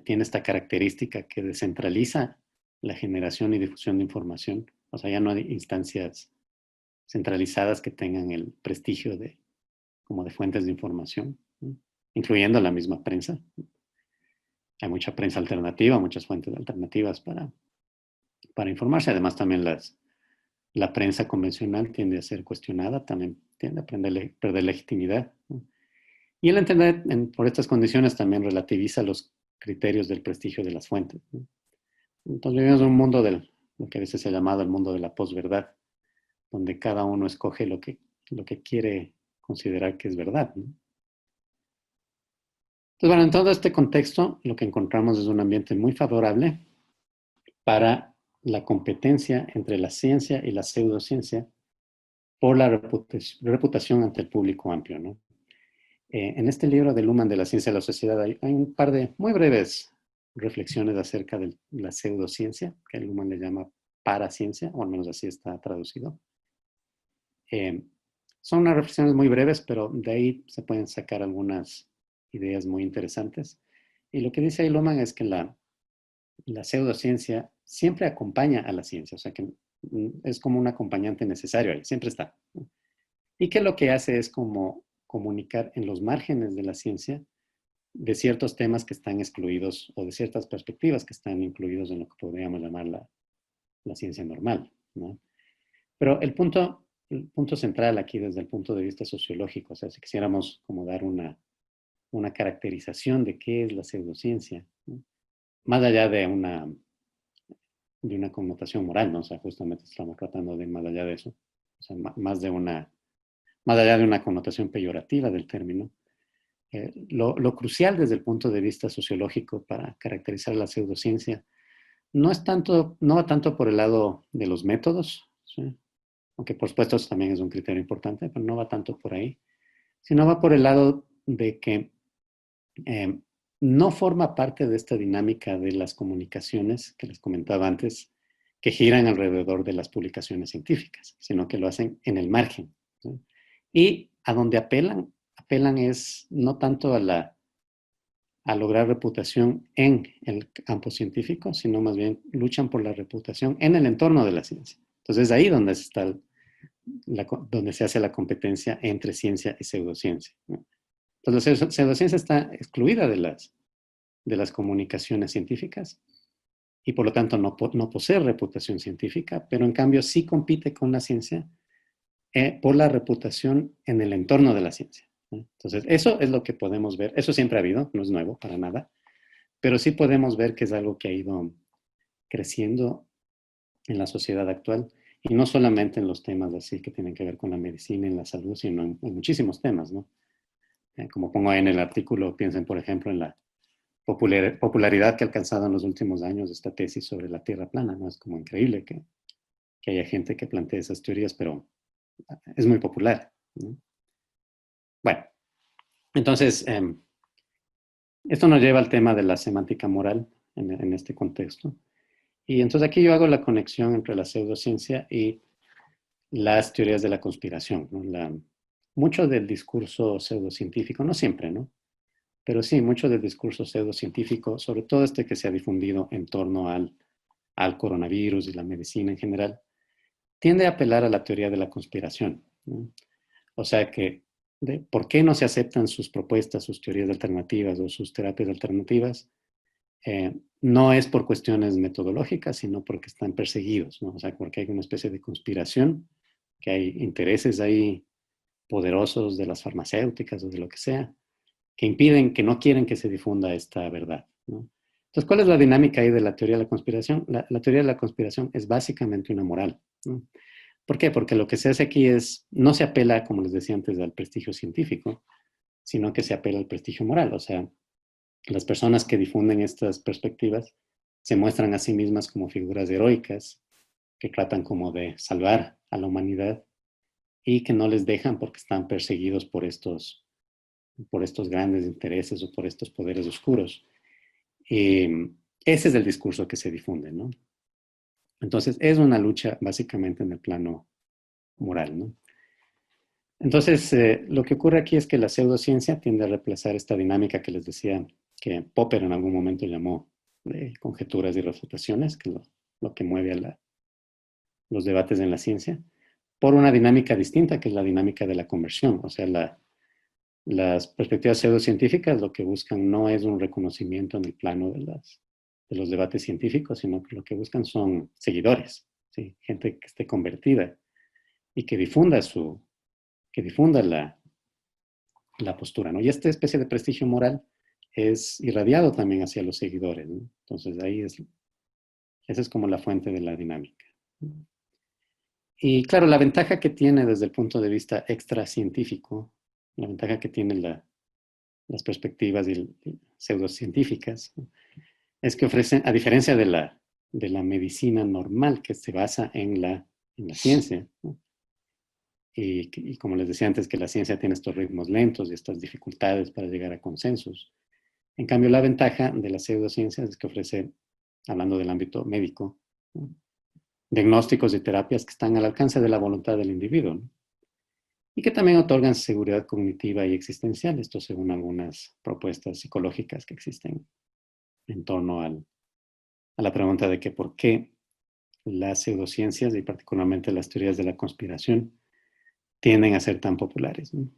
Speaker 2: tiene esta característica que descentraliza la generación y difusión de información, o sea, ya no hay instancias centralizadas que tengan el prestigio como de fuentes de información, ¿no? Incluyendo la misma prensa. Hay mucha prensa alternativa, muchas fuentes alternativas para informarse. Además, también la prensa convencional tiende a ser cuestionada, también tiende a perder legitimidad, ¿no? Y el Internet, por estas condiciones, también relativiza los criterios del prestigio de las fuentes, ¿no? Entonces vivimos en un mundo lo que a veces se ha llamado el mundo de la posverdad, donde cada uno escoge lo que quiere considerar que es verdad, ¿no? Entonces, bueno, en todo este contexto, lo que encontramos es un ambiente muy favorable para la competencia entre la ciencia y la pseudociencia por la reputación ante el público amplio, ¿no? En este libro de Luhmann de la ciencia de la sociedad hay un par de muy breves reflexiones acerca de la pseudociencia, que Luhmann le llama paraciencia, o al menos así está traducido. Son unas reflexiones muy breves, pero de ahí se pueden sacar algunas ideas muy interesantes. Y lo que dice ahí Luhmann es que la pseudociencia siempre acompaña a la ciencia, o sea que es como un acompañante necesario ahí, siempre está, ¿no? Y que lo que hace es como comunicar en los márgenes de la ciencia de ciertos temas que están excluidos o de ciertas perspectivas que están incluidos en lo que podríamos llamar la ciencia normal, ¿no? Pero el punto central aquí desde el punto de vista sociológico, o sea, si quisiéramos como dar una caracterización de qué es la pseudociencia, ¿no? Más allá de una connotación moral, ¿no? O sea, justamente estamos tratando de ir más allá de eso, o sea, más allá de una connotación peyorativa del término. Lo crucial desde el punto de vista sociológico para caracterizar la pseudociencia no va tanto por el lado de los métodos, ¿sí? Aunque por supuesto eso también es un criterio importante, pero no va tanto por ahí, sino va por el lado de que eh, no forma parte de esta dinámica de las comunicaciones que les comentaba antes, que giran alrededor de las publicaciones científicas, sino que lo hacen en el margen, ¿sí? Y a donde apelan es no tanto a lograr reputación en el campo científico, sino más bien luchan por la reputación en el entorno de la ciencia. Entonces, es ahí donde donde se hace la competencia entre ciencia y pseudociencia, ¿no? Entonces, la pseudociencia está excluida de las comunicaciones científicas y por lo tanto no posee reputación científica, pero en cambio sí compite con la ciencia por la reputación en el entorno de la ciencia, ¿no? Entonces, eso es lo que podemos ver. Eso siempre ha habido, no es nuevo para nada, pero sí podemos ver que es algo que ha ido creciendo en la sociedad actual y no solamente en los temas así que tienen que ver con la medicina y la salud, sino en muchísimos temas, ¿no? Como pongo ahí en el artículo, piensen, por ejemplo, en la popularidad que ha alcanzado en los últimos años esta tesis sobre la Tierra plana, ¿no? Es como increíble que haya gente que plantee esas teorías, pero es muy popular, ¿no? Bueno, entonces, esto nos lleva al tema de la semántica moral en este contexto. Y entonces aquí yo hago la conexión entre la pseudociencia y las teorías de la conspiración, ¿no? Mucho del discurso pseudocientífico, no siempre, ¿no? Pero sí, mucho del discurso pseudocientífico, sobre todo este que se ha difundido en torno al coronavirus y la medicina en general, tiende a apelar a la teoría de la conspiración, ¿no? O sea que, ¿por qué no se aceptan sus propuestas, sus teorías alternativas o sus terapias alternativas? No es por cuestiones metodológicas, sino porque están perseguidos, ¿no? O sea, porque hay una especie de conspiración, que hay intereses ahí poderosos de las farmacéuticas o de lo que sea, que impiden, que no quieren que se difunda esta verdad, ¿no? Entonces, ¿cuál es la dinámica ahí de la teoría de la conspiración? La teoría de la conspiración es básicamente una moral, ¿no? ¿Por qué? Porque lo que se hace aquí es, no se apela, como les decía antes, al prestigio científico, sino que se apela al prestigio moral. O sea, las personas que difunden estas perspectivas se muestran a sí mismas como figuras heroicas, que tratan como de salvar a la humanidad y que no les dejan porque están perseguidos por estos grandes intereses o por estos poderes oscuros. Ese es el discurso que se difunde, ¿no? Entonces, es una lucha básicamente en el plano moral, ¿no? Entonces, lo que ocurre aquí es que la pseudociencia tiende a reemplazar esta dinámica que les decía que Popper en algún momento llamó de conjeturas y refutaciones, que es lo que mueve a los debates en la ciencia, por una dinámica distinta, que es la dinámica de la conversión. O sea, las perspectivas pseudocientíficas lo que buscan no es un reconocimiento en el plano de los debates científicos, sino que lo que buscan son seguidores, ¿sí? Gente que esté convertida y que difunda la postura, ¿no? Y esta especie de prestigio moral es irradiado también hacia los seguidores, ¿no? Entonces esa es como la fuente de la dinámica. Y claro, la ventaja que tiene desde el punto de vista extracientífico, la ventaja que tienen las perspectivas pseudocientíficas, ¿no? Es que ofrecen, a diferencia de la medicina normal que se basa en la ciencia, ¿no? Y como les decía antes, que la ciencia tiene estos ritmos lentos y estas dificultades para llegar a consensos. En cambio, la ventaja de las pseudociencias es que ofrece, hablando del ámbito médico, ¿no?, diagnósticos y terapias que están al alcance de la voluntad del individuo, ¿no?, y que también otorgan seguridad cognitiva y existencial, esto según algunas propuestas psicológicas que existen en torno a la pregunta de que por qué las pseudociencias y particularmente las teorías de la conspiración tienden a ser tan populares, ¿no?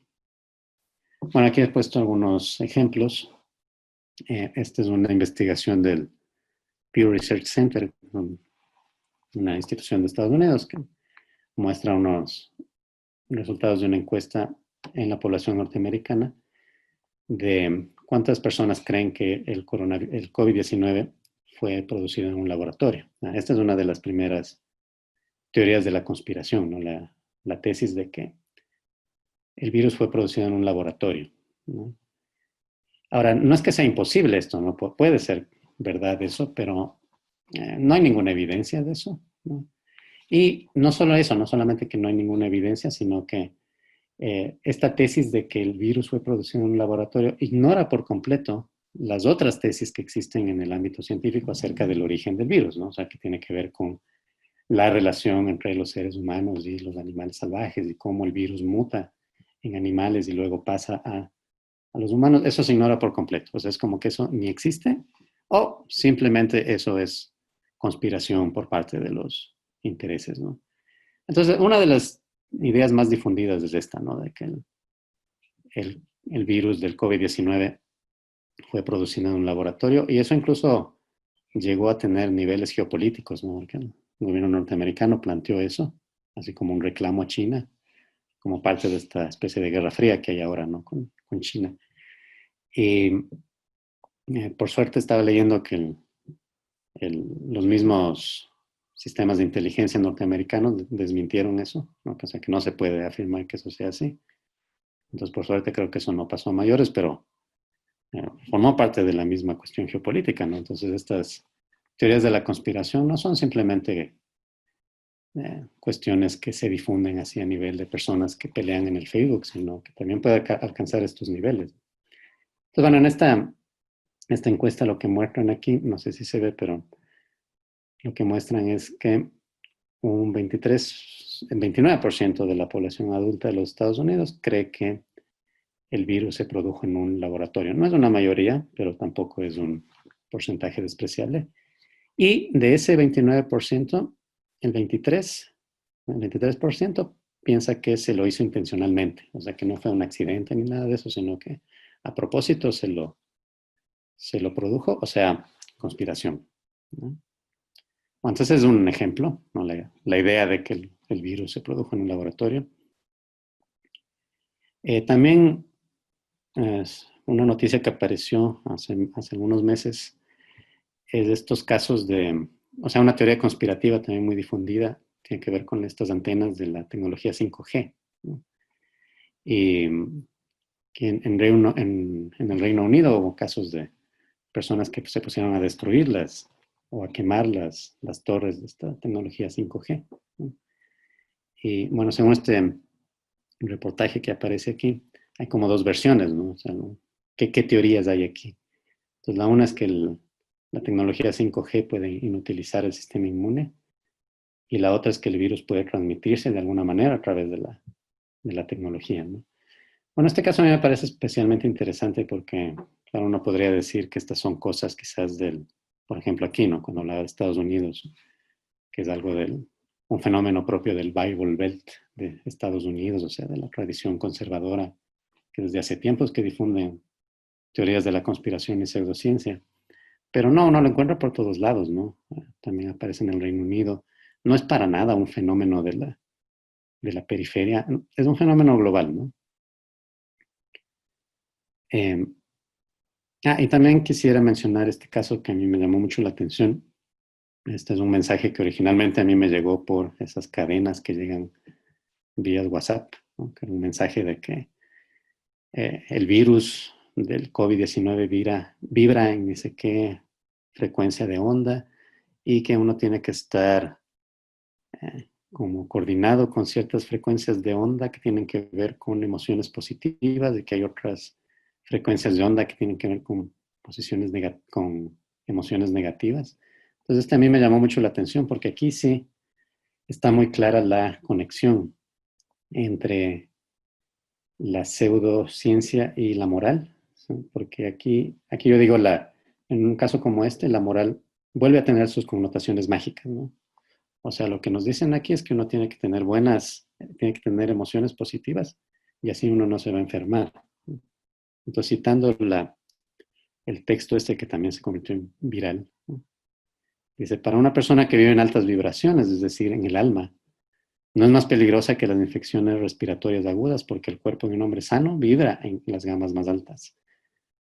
Speaker 2: Bueno, aquí he puesto algunos ejemplos. Esta es una investigación del Pew Research Center, una institución de Estados Unidos que muestra unos resultados de una encuesta en la población norteamericana de cuántas personas creen que el COVID-19 fue producido en un laboratorio. Esta es una de las primeras teorías de la conspiración, ¿no? La tesis de que el virus fue producido en un laboratorio, ¿no? Ahora, no es que sea imposible esto, ¿no? Puede ser verdad eso, pero no hay ninguna evidencia de eso, ¿no? Y no solo eso, no solamente que no hay ninguna evidencia, sino que esta tesis de que el virus fue producido en un laboratorio ignora por completo las otras tesis que existen en el ámbito científico acerca del origen del virus, ¿no? O sea, que tiene que ver con la relación entre los seres humanos y los animales salvajes y cómo el virus muta en animales y luego pasa a los humanos. Eso se ignora por completo. O sea, es como que eso ni existe o simplemente eso es conspiración por parte de los intereses, ¿no? Entonces, una de las ideas más difundidas es esta, ¿no? De que el virus del COVID-19 fue producido en un laboratorio y eso incluso llegó a tener niveles geopolíticos, ¿no? Porque el gobierno norteamericano planteó eso, así como un reclamo a China, como parte de esta especie de guerra fría que hay ahora, ¿no?, con China. Y por suerte estaba leyendo que los mismos sistemas de inteligencia norteamericanos desmintieron eso, ¿no? O sea, que no se puede afirmar que eso sea así. Entonces, por suerte, creo que eso no pasó a mayores, pero formó parte de la misma cuestión geopolítica, ¿no? Entonces, estas teorías de la conspiración no son simplemente cuestiones que se difunden así a nivel de personas que pelean en el Facebook, sino que también puede alcanzar estos niveles. Entonces, bueno, en esta encuesta lo que muestran aquí, no sé si se ve, pero lo que muestran es que un 29% de la población adulta de los Estados Unidos cree que el virus se produjo en un laboratorio. No es una mayoría, pero tampoco es un porcentaje despreciable. Y de ese 29%, el 23% El 23% piensa que se lo hizo intencionalmente, o sea, que no fue un accidente ni nada de eso, sino que a propósito se lo produjo, o sea, conspiración, ¿no? Bueno, entonces es un ejemplo, ¿no? La idea de que el virus se produjo en un laboratorio. También es una noticia que apareció hace algunos meses es de estos casos de, o sea, una teoría conspirativa también muy difundida, tiene que ver con estas antenas de la tecnología 5G, ¿no? Y que en el Reino Unido hubo casos de personas que se pusieron a destruirlas o a quemar las torres de esta tecnología 5G, ¿no? Y bueno, según este reportaje que aparece aquí, hay como dos versiones, ¿no? O sea, ¿no? ¿Qué teorías hay aquí? Entonces, la una es que la tecnología 5G puede inutilizar el sistema inmune y la otra es que el virus puede transmitirse de alguna manera a través de la tecnología, ¿no? Bueno, este caso a mí me parece especialmente interesante porque, claro, uno podría decir que estas son cosas quizás por ejemplo, aquí, ¿no? Cuando hablaba de Estados Unidos, que es algo un fenómeno propio del Bible Belt de Estados Unidos, o sea, de la tradición conservadora que desde hace tiempos que difunden teorías de la conspiración y pseudociencia. Pero no, uno lo encuentra por todos lados, ¿no? También aparece en el Reino Unido. No es para nada un fenómeno de la periferia, es un fenómeno global, ¿no? Eh, y también quisiera mencionar este caso que a mí me llamó mucho la atención. Este es un mensaje que originalmente a mí me llegó por esas cadenas que llegan vía WhatsApp, ¿no? Que era un mensaje de que el virus del COVID-19 vibra en ni sé qué frecuencia de onda y que uno tiene que estar como coordinado con ciertas frecuencias de onda que tienen que ver con emociones positivas y que hay otras frecuencias de onda que tienen que ver con con emociones negativas. Entonces, también me llamó mucho la atención porque aquí sí está muy clara la conexión entre la pseudociencia y la moral, ¿sí? Porque aquí yo digo, en un caso como este, la moral vuelve a tener sus connotaciones mágicas, ¿no? O sea, lo que nos dicen aquí es que uno tiene que tener tiene que tener emociones positivas y así uno no se va a enfermar. Entonces, citando el texto este que también se convirtió en viral, ¿no? Dice, para una persona que vive en altas vibraciones, es decir, en el alma, no es más peligrosa que las infecciones respiratorias agudas porque el cuerpo de un hombre sano vibra en las gamas más altas.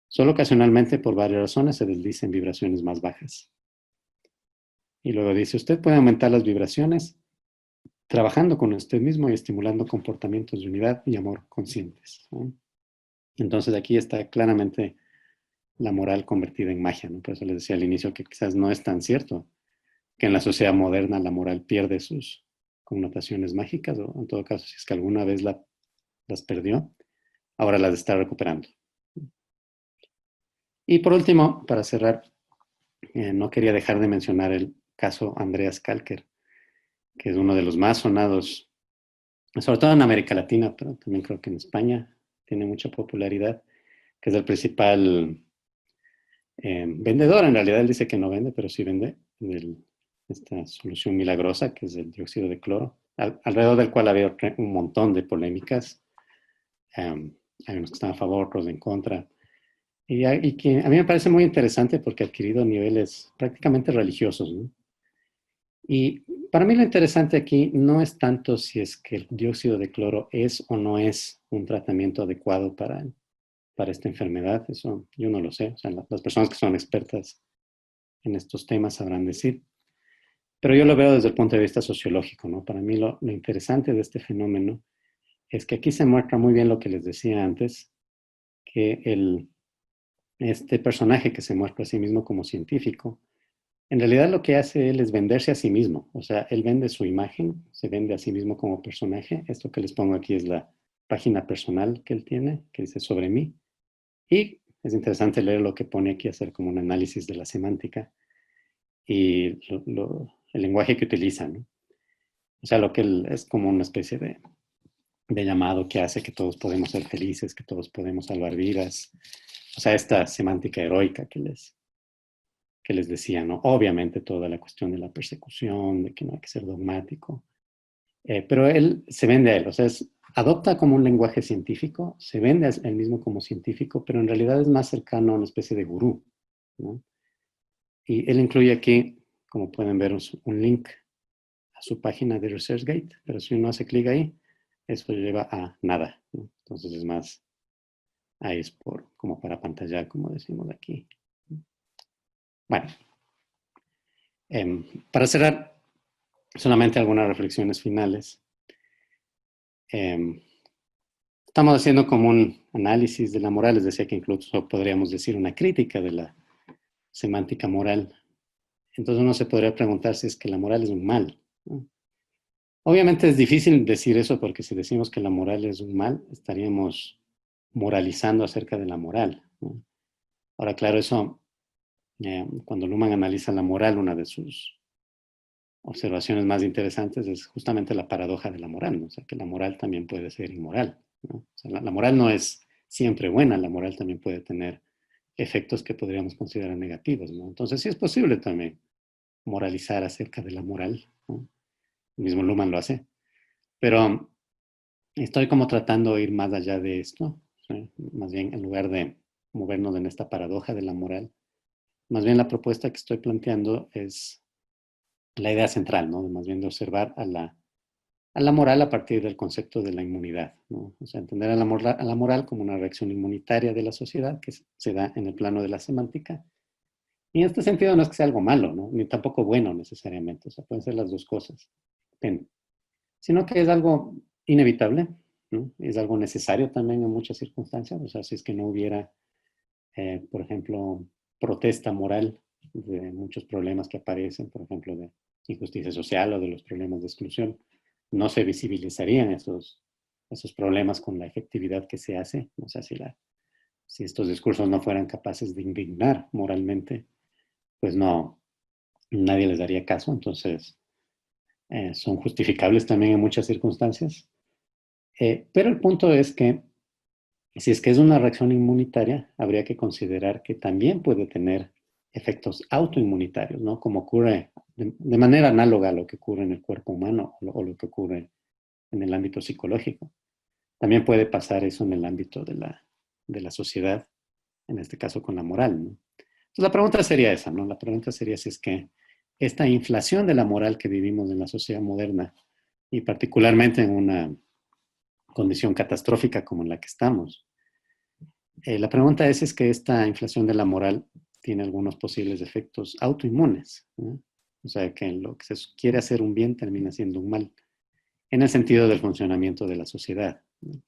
Speaker 2: Solo ocasionalmente, por varias razones, se desliza en vibraciones más bajas. Y luego dice, usted puede aumentar las vibraciones trabajando con usted mismo y estimulando comportamientos de unidad y amor conscientes, ¿no? Entonces aquí está claramente la moral convertida en magia, ¿no? Por eso les decía al inicio que quizás no es tan cierto que en la sociedad moderna la moral pierde sus connotaciones mágicas, o en todo caso, si es que alguna vez las perdió, ahora las está recuperando. Y por último, para cerrar, no quería dejar de mencionar el caso Andreas Kalker, que es uno de los más sonados, sobre todo en América Latina, pero también creo que en España tiene mucha popularidad, que es el principal vendedor. En realidad él dice que no vende, pero sí vende esta solución milagrosa, que es el dióxido de cloro, alrededor del cual había un montón de polémicas. Hay unos que están a favor, otros en contra. Y que a mí me parece muy interesante porque ha adquirido niveles prácticamente religiosos, ¿no? Y para mí lo interesante aquí no es tanto si es que el dióxido de cloro es o no es un tratamiento adecuado para esta enfermedad. Eso yo no lo sé. O sea, las personas que son expertas en estos temas sabrán decir. Pero yo lo veo desde el punto de vista sociológico, ¿no? Para mí lo interesante de este fenómeno es que aquí se muestra muy bien lo que les decía antes, que este personaje que se muestra a sí mismo como científico, en realidad lo que hace él es venderse a sí mismo. O sea, él vende su imagen, se vende a sí mismo como personaje. Esto que les pongo aquí es la página personal que él tiene, que dice sobre mí. Y es interesante leer lo que pone aquí, hacer como un análisis de la semántica y el lenguaje que utiliza, ¿no? O sea, lo que él es como una especie de llamado que hace que todos podemos ser felices, que todos podemos salvar vidas. O sea, esta semántica heroica que les decía, ¿no? Obviamente toda la cuestión de la persecución, de que no hay que ser dogmático. Pero él se vende a él, o sea, adopta como un lenguaje científico, se vende a él mismo como científico, pero en realidad es más cercano a una especie de gurú, ¿no? Y él incluye aquí, como pueden ver, un link a su página de ResearchGate, pero si uno hace clic ahí, eso lleva a nada, ¿no? Entonces es más, ahí es como para pantallar, como decimos aquí. Bueno, para cerrar, solamente algunas reflexiones finales. Estamos haciendo como un análisis de la moral, les decía que incluso podríamos decir una crítica de la semántica moral. Entonces uno se podría preguntar si es que la moral es un mal, ¿no? Obviamente es difícil decir eso porque si decimos que la moral es un mal, estaríamos moralizando acerca de la moral, ¿no? Ahora, claro, eso, cuando Luhmann analiza la moral, una de sus observaciones más interesantes es justamente la paradoja de la moral, ¿no? O sea, que la moral también puede ser inmoral, ¿no? O sea, la moral no es siempre buena, la moral también puede tener efectos que podríamos considerar negativos, ¿no? Entonces sí es posible también moralizar acerca de la moral, ¿no? El mismo Luhmann lo hace, pero estoy como tratando de ir más allá de esto, ¿sí? Más bien en lugar de movernos en esta paradoja de la moral, más bien la propuesta que estoy planteando es la idea central, ¿no? Más bien de observar a la moral a partir del concepto de la inmunidad, ¿no? O sea, entender a la moral como una reacción inmunitaria de la sociedad que se da en el plano de la semántica. Y en este sentido no es que sea algo malo, ¿no? Ni tampoco bueno necesariamente, o sea, pueden ser las dos cosas, depende. Sino que es algo inevitable, ¿no? Es algo necesario también en muchas circunstancias, o sea, si es que no hubiera, por ejemplo, protesta moral de muchos problemas que aparecen, por ejemplo, de injusticia social o de los problemas de exclusión, no se visibilizarían esos problemas con la efectividad que se hace. O sea, si estos discursos no fueran capaces de indignar moralmente, pues no, nadie les daría caso. Entonces, son justificables también en muchas circunstancias. Pero el punto es que si es que es una reacción inmunitaria, habría que considerar que también puede tener efectos autoinmunitarios, ¿no? Como ocurre de manera análoga a lo que ocurre en el cuerpo humano o lo que ocurre en el ámbito psicológico. También puede pasar eso en el ámbito de la sociedad, en este caso con la moral, ¿no? Entonces la pregunta sería esa, ¿no? La pregunta sería si es que esta inflación de la moral que vivimos en la sociedad moderna, y particularmente en una condición catastrófica como en la que estamos, la pregunta es que esta inflación de la moral tiene algunos posibles efectos autoinmunes, ¿no? O sea, que en lo que se quiere hacer un bien termina siendo un mal, en el sentido del funcionamiento de la sociedad, ¿no?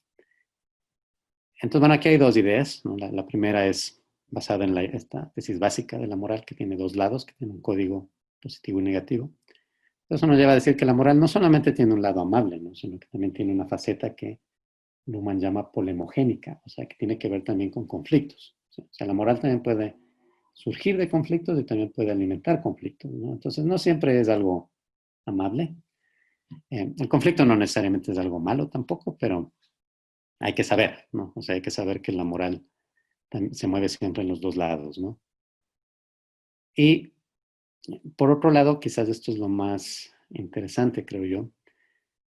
Speaker 2: Entonces, bueno, aquí hay dos ideas, ¿no? La primera es basada en esta tesis básica de la moral, que tiene dos lados, que tiene un código positivo y negativo. Eso nos lleva a decir que la moral no solamente tiene un lado amable, ¿no? Sino que también tiene una faceta que Luhmann llama polemogénica, o sea, que tiene que ver también con conflictos. O sea, la moral también puede surgir de conflictos y también puede alimentar conflictos, ¿no? Entonces, no siempre es algo amable. El conflicto no necesariamente es algo malo tampoco, pero hay que saber, ¿no? O sea, hay que saber que la moral se mueve siempre en los dos lados, ¿no? Y por otro lado, quizás esto es lo más interesante, creo yo,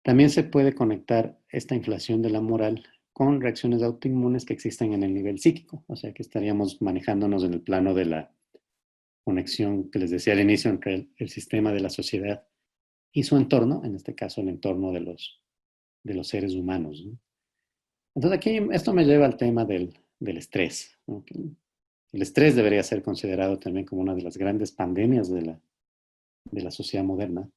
Speaker 2: también se puede conectar esta inflación de la moral con reacciones autoinmunes que existen en el nivel psíquico, o sea que estaríamos manejándonos en el plano de la conexión que les decía al inicio entre el sistema de la sociedad y su entorno, en este caso el entorno de los seres humanos, ¿no? Entonces aquí esto me lleva al tema del estrés, ¿no? El estrés debería ser considerado también como una de las grandes pandemias de la sociedad moderna.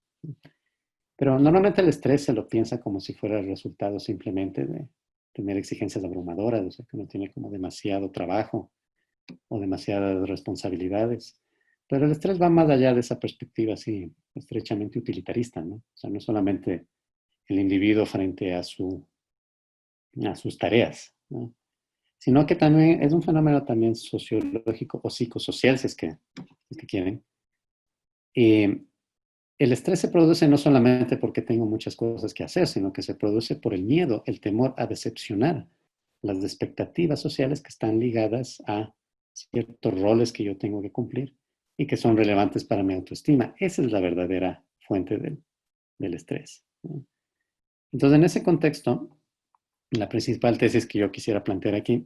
Speaker 2: Pero normalmente el estrés se lo piensa como si fuera el resultado simplemente de tener exigencias abrumadoras, o sea, que uno tiene como demasiado trabajo o demasiadas responsabilidades. Pero el estrés va más allá de esa perspectiva así estrechamente utilitarista, ¿no? O sea, no es solamente el individuo frente a sus tareas, ¿no? Sino que también es un fenómeno también sociológico o psicosocial, si es que quieren. Y el estrés se produce no solamente porque tengo muchas cosas que hacer, sino que se produce por el miedo, el temor a decepcionar, las expectativas sociales que están ligadas a ciertos roles que yo tengo que cumplir y que son relevantes para mi autoestima. Esa es la verdadera fuente del estrés, ¿no? Entonces, en ese contexto, la principal tesis que yo quisiera plantear aquí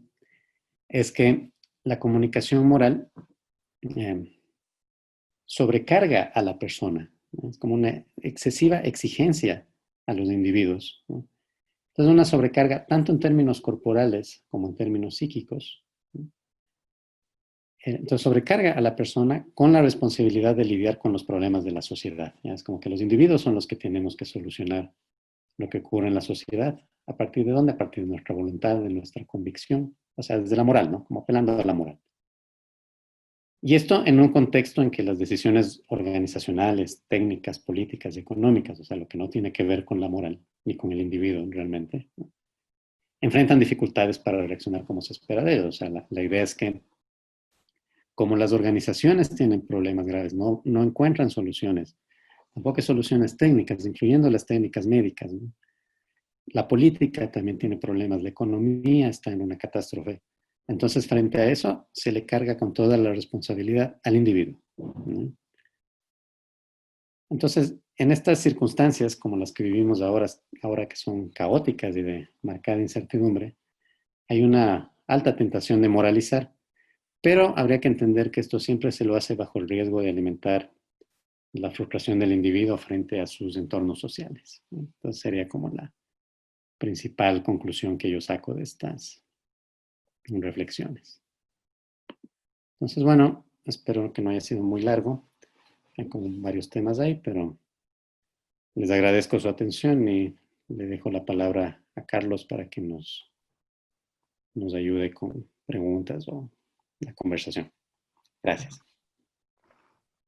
Speaker 2: es que la comunicación moral sobrecarga a la persona, ¿no? Es como una excesiva exigencia a los individuos, ¿no? Entonces, una sobrecarga tanto en términos corporales como en términos psíquicos, ¿no? Entonces, sobrecarga a la persona con la responsabilidad de lidiar con los problemas de la sociedad, ¿ya? Es como que los individuos son los que tenemos que solucionar lo que ocurre en la sociedad. ¿A partir de dónde? A partir de nuestra voluntad, de nuestra convicción, o sea, desde la moral, ¿no? Como apelando a la moral. Y esto en un contexto en que las decisiones organizacionales, técnicas, políticas y económicas, o sea, lo que no tiene que ver con la moral ni con el individuo realmente, ¿no? Enfrentan dificultades para reaccionar como se espera de ellos. O sea, la idea es que como las organizaciones tienen problemas graves, no encuentran soluciones, tampoco hay soluciones técnicas, incluyendo las técnicas médicas, ¿no? La política también tiene problemas, la economía está en una catástrofe. Entonces, frente a eso, se le carga con toda la responsabilidad al individuo, ¿no? Entonces, en estas circunstancias como las que vivimos ahora que son caóticas y de marcada incertidumbre, hay una alta tentación de moralizar, pero habría que entender que esto siempre se lo hace bajo el riesgo de alimentar la frustración del individuo frente a sus entornos sociales, ¿no? Entonces, sería como la principal conclusión que yo saco de estas reflexiones. Entonces, bueno, espero que no haya sido muy largo. Hay como varios temas ahí, pero les agradezco su atención y le dejo la palabra a Carlos para que nos ayude con preguntas o la conversación. Gracias.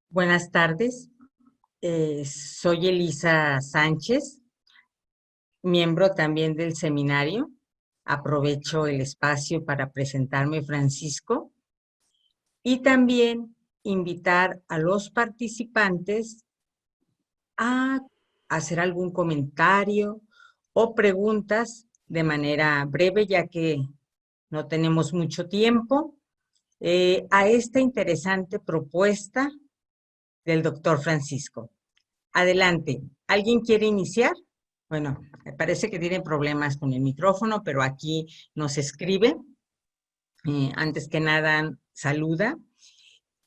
Speaker 3: Buenas tardes. Soy Elisa Sánchez, miembro también del seminario. Aprovecho el espacio para presentarme, Francisco, y también invitar a los participantes a hacer algún comentario o preguntas de manera breve, ya que no tenemos mucho tiempo, a esta interesante propuesta del doctor Francisco. Adelante. ¿Alguien quiere iniciar? Bueno, me parece que tiene problemas con el micrófono, pero aquí nos escribe. Antes que nada, saluda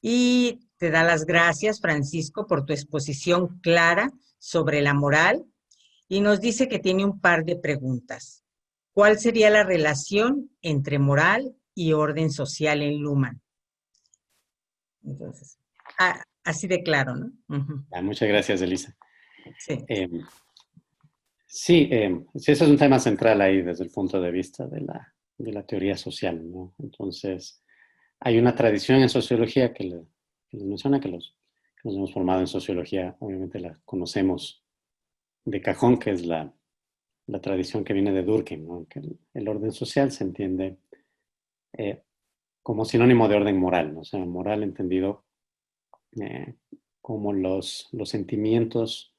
Speaker 3: y te da las gracias, Francisco, por tu exposición clara sobre la moral y nos dice que tiene un par de preguntas. ¿Cuál sería la relación entre moral y orden social en Luhmann? Entonces, así de claro, ¿no? Uh-huh.
Speaker 2: Muchas gracias, Elisa.
Speaker 3: Sí.
Speaker 2: Sí, ese es un tema central ahí desde el punto de vista de la teoría social, ¿no? Entonces, hay una tradición en sociología que les menciona que los que nos hemos formado en sociología, obviamente la conocemos de cajón, que es la tradición que viene de Durkheim, ¿no? Que el orden social se entiende como sinónimo de orden moral, ¿no? O sea, moral entendido como los sentimientos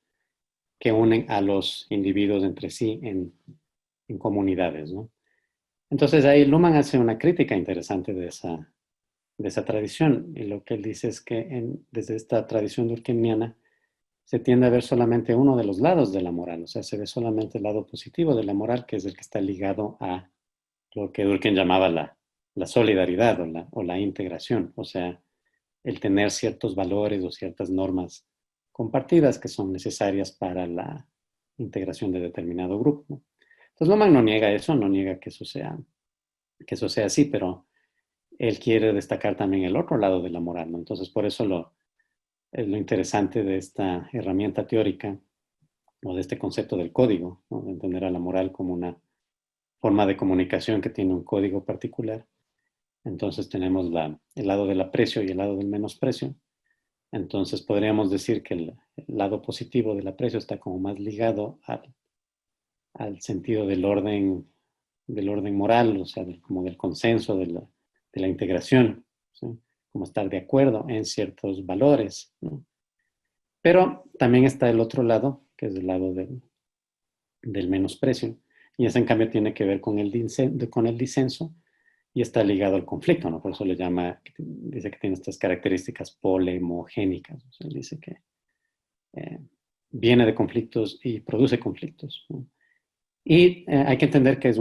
Speaker 2: que unen a los individuos entre sí en comunidades, ¿no? Entonces ahí Luhmann hace una crítica interesante de esa tradición, y lo que él dice es que desde esta tradición durkheimiana se tiende a ver solamente uno de los lados de la moral, o sea, se ve solamente el lado positivo de la moral, que es el que está ligado a lo que Durkheim llamaba la solidaridad o la integración, o sea, el tener ciertos valores o ciertas normas compartidas que son necesarias para la integración de determinado grupo, ¿no? Entonces Luhmann no niega eso, no niega que eso sea así, pero él quiere destacar también el otro lado de la moral, ¿no? Entonces por eso es lo interesante de esta herramienta teórica o de este concepto del código, ¿no? De entender a la moral como una forma de comunicación que tiene un código particular. Entonces tenemos el lado del aprecio y el lado del menosprecio. Entonces podríamos decir que el lado positivo del aprecio está como más ligado al sentido del orden moral, o sea, como del consenso, de la integración, ¿sí? Como estar de acuerdo en ciertos valores, ¿no? Pero también está el otro lado, que es el lado del menosprecio, y ese en cambio tiene que ver con el disenso y está ligado al conflicto, ¿no? Por eso dice que tiene estas características polemogénicas, o sea, dice que viene de conflictos y produce conflictos, ¿no? Y hay que entender que es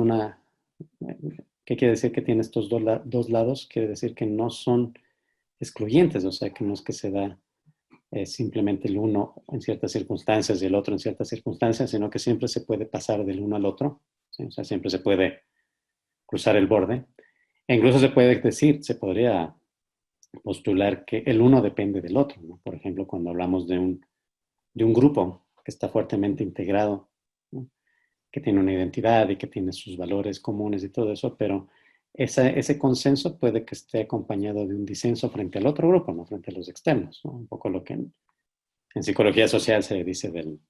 Speaker 2: ¿qué quiere decir que tiene estos dos lados? Quiere decir que no son excluyentes, o sea, que no es que se da simplemente el uno en ciertas circunstancias y el otro en ciertas circunstancias, sino que siempre se puede pasar del uno al otro, ¿sí? O sea, siempre se puede cruzar el borde. E incluso se puede decir, se podría postular que el uno depende del otro, ¿no? Por ejemplo, cuando hablamos de un grupo que está fuertemente integrado, ¿no? Que tiene una identidad y que tiene sus valores comunes y todo eso, pero ese consenso puede que esté acompañado de un disenso frente al otro grupo, ¿no? Frente a los externos, ¿no? Un poco lo que en psicología social se dice del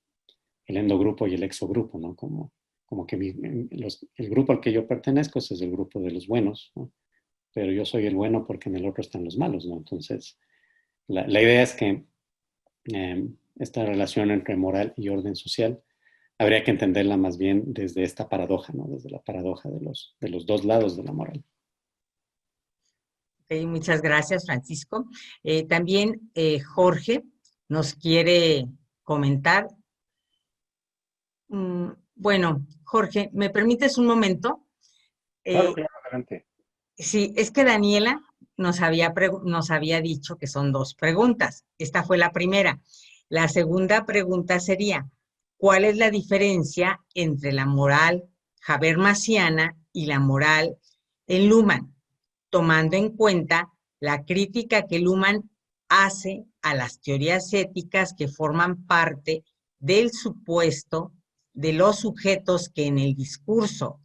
Speaker 2: el endogrupo y el exogrupo, ¿no? Como que el grupo al que yo pertenezco ese es el grupo de los buenos, ¿no? Pero yo soy el bueno porque en el otro están los malos, ¿no? Entonces, la idea es que esta relación entre moral y orden social habría que entenderla más bien desde esta paradoja, ¿no? Desde la paradoja de los dos lados de la moral.
Speaker 3: Ok, muchas gracias, Francisco. También Jorge nos quiere comentar. Bueno, Jorge, ¿me permites un momento?
Speaker 4: Claro,
Speaker 3: Eh,
Speaker 4: claro, adelante.
Speaker 3: sí, es que Daniela nos había dicho que son dos preguntas. Esta fue la primera. La segunda pregunta sería, ¿cuál es la diferencia entre la moral habermasiana y la moral en Luhmann, tomando en cuenta la crítica que Luhmann hace a las teorías éticas que forman parte del supuesto de los sujetos que en el discurso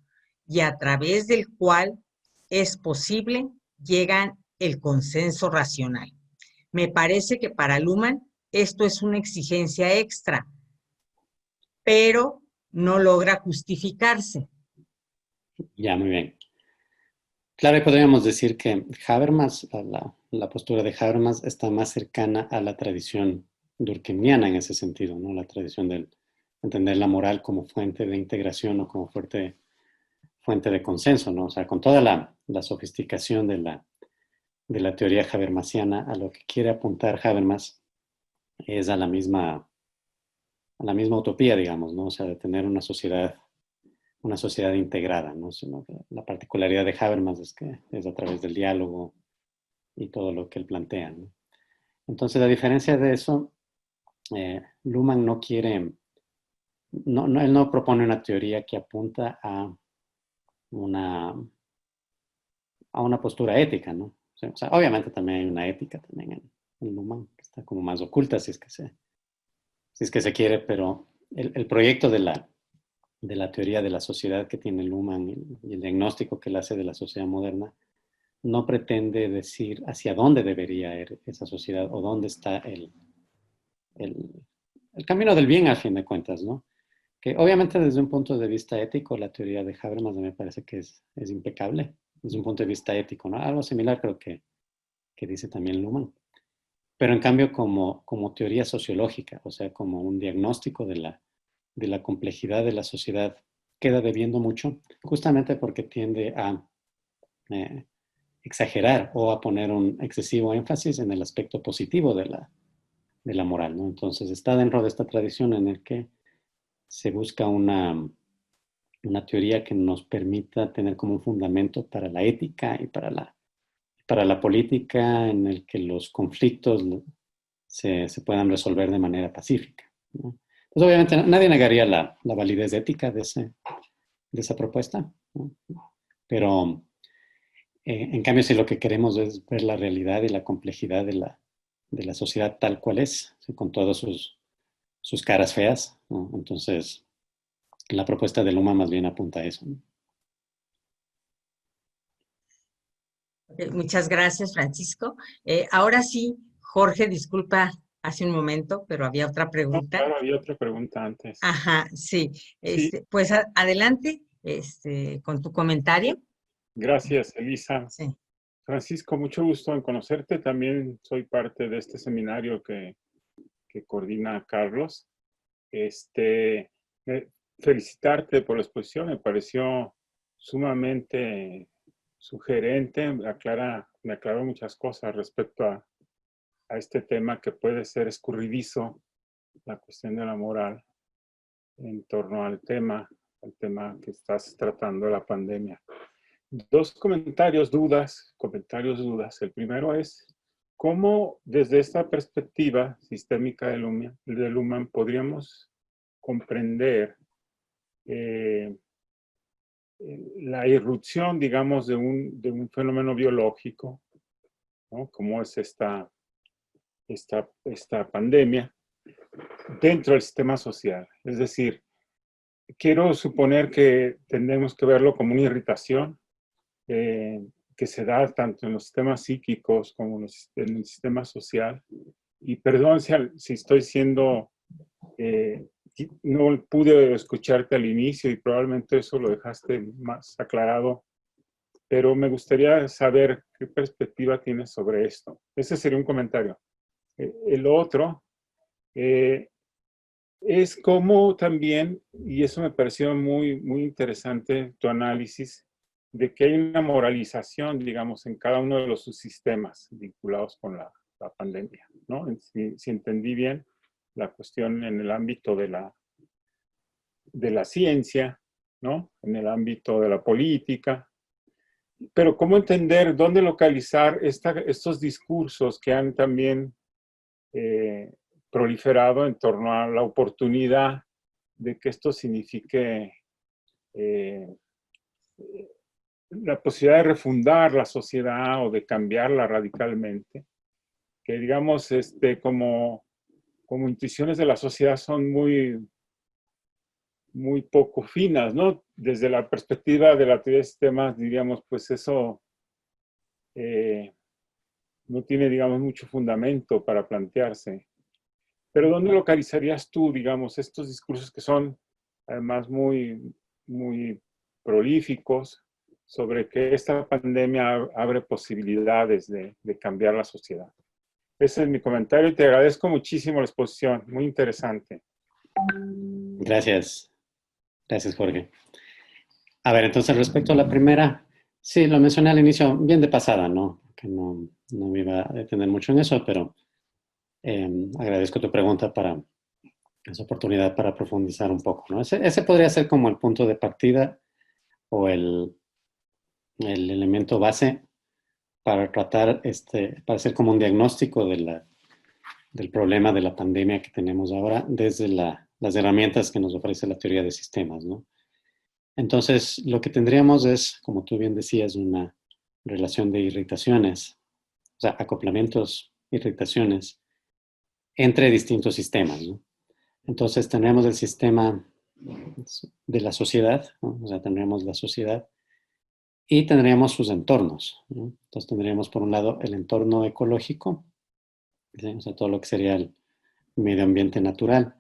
Speaker 3: y a través del cual es posible llegan el consenso racional? Me parece que para Luhmann esto es una exigencia extra, pero no logra justificarse.
Speaker 2: Ya, muy bien. Claro, y podríamos decir que Habermas, la postura de Habermas está más cercana a la tradición durkheimiana en ese sentido, ¿no? La tradición del entender la moral como fuente de integración o como fuente de consenso, ¿no? O sea, con toda la sofisticación de la teoría habermasiana, a lo que quiere apuntar Habermas es a la misma utopía, digamos, ¿no? O sea, de tener una sociedad integrada, ¿no? Sino que la particularidad de Habermas es que es a través del diálogo y todo lo que él plantea, ¿no? Entonces, a diferencia de eso, Luhmann no quiere, él no propone una teoría que apunta una, a una postura ética, ¿no? O sea, obviamente también hay una ética también en Luhmann, que está como más oculta si es que se quiere, pero el proyecto de la teoría de la sociedad que tiene Luhmann y el diagnóstico que él hace de la sociedad moderna no pretende decir hacia dónde debería ir esa sociedad o dónde está el, el camino del bien, a fin de cuentas, ¿no? Que obviamente desde un punto de vista ético, la teoría de Habermas me parece que es impecable, desde un punto de vista ético, ¿no? Algo similar creo que dice también Luhmann. Pero en cambio como teoría sociológica, o sea, como un diagnóstico de la complejidad de la sociedad, queda debiendo mucho, justamente porque tiende a eh, exagerar o a poner un excesivo énfasis en el aspecto positivo de la moral, ¿no? Entonces está dentro de esta tradición en el que se busca una teoría que nos permita tener como un fundamento para la ética y para la política en el que los conflictos se puedan resolver de manera pacífica, ¿no? Pues obviamente nadie negaría la validez ética de esa propuesta, ¿no? Pero en cambio si lo que queremos es ver la realidad y la complejidad de la sociedad tal cual es, ¿sí? Con todas sus caras feas, ¿no? Entonces la propuesta de Luma más bien apunta a eso, ¿no?
Speaker 3: Muchas gracias, Francisco. Ahora sí, Jorge, disculpa hace un momento, pero había otra
Speaker 4: No,
Speaker 3: pregunta.
Speaker 4: claro, había otra pregunta antes.
Speaker 3: Ajá, sí.
Speaker 4: Sí,
Speaker 3: Pues adelante, con tu comentario.
Speaker 4: gracias, Elisa.
Speaker 3: Sí.
Speaker 4: Francisco, mucho gusto en conocerte. También soy parte de este seminario que coordina Carlos. Este, felicitarte por la exposición, me pareció sumamente sugerente, me aclaró muchas cosas respecto a este tema que puede ser escurridizo, la cuestión de la moral en torno al tema al tema que estás tratando de la pandemia. Dos comentarios, dudas. El primero es, ¿cómo desde esta perspectiva sistémica del Luhmann podríamos comprender la irrupción, digamos, de un fenómeno biológico, ¿no? Como es esta pandemia, dentro del sistema social? Es decir, quiero suponer que tendremos que verlo como una irritación que se da tanto en los sistemas psíquicos como en el sistema social. Y perdón si estoy siendo, no pude escucharte al inicio y probablemente eso lo dejaste más aclarado, pero me gustaría saber qué perspectiva tienes sobre esto. Ese sería un comentario. El otro es como también, y eso me pareció muy, muy interesante, tu análisis, de que hay una moralización, digamos, en cada uno de los subsistemas vinculados con la pandemia, ¿no? Si entendí bien la cuestión en el ámbito de la ciencia, ¿no? En el ámbito de la política. Pero ¿cómo entender, dónde localizar estos discursos que han también proliferado en torno a la oportunidad de que esto signifique la posibilidad de refundar la sociedad o de cambiarla radicalmente? Que digamos, como intuiciones de la sociedad son muy, muy poco finas, ¿no? Desde la perspectiva de la teoría de sistemas, diríamos, pues eso no tiene, digamos, mucho fundamento para plantearse. Pero ¿dónde localizarías tú, digamos, estos discursos que son además muy, muy prolíficos sobre que esta pandemia abre posibilidades de cambiar la sociedad? Ese es mi comentario y te agradezco muchísimo la exposición, muy interesante.
Speaker 2: Gracias. Gracias, Jorge. A ver, entonces respecto a la primera, sí, lo mencioné al inicio, bien de pasada, ¿no? Que no me iba a detener mucho en eso, pero agradezco tu pregunta para esa oportunidad para profundizar un poco, ¿no? Ese podría ser como el punto de partida o el elemento base para tratar, para hacer como un diagnóstico del problema de la pandemia que tenemos ahora desde las herramientas que nos ofrece la teoría de sistemas, ¿no? Entonces, lo que tendríamos es, como tú bien decías, una relación de irritaciones, o sea, acoplamientos, irritaciones entre distintos sistemas, ¿no? Entonces, tenemos el sistema de la sociedad, ¿no? O sea, tendríamos la sociedad y tendríamos sus entornos, ¿no? Entonces, tendríamos por un lado el entorno ecológico, ¿sí? O sea, todo lo que sería el medio ambiente natural,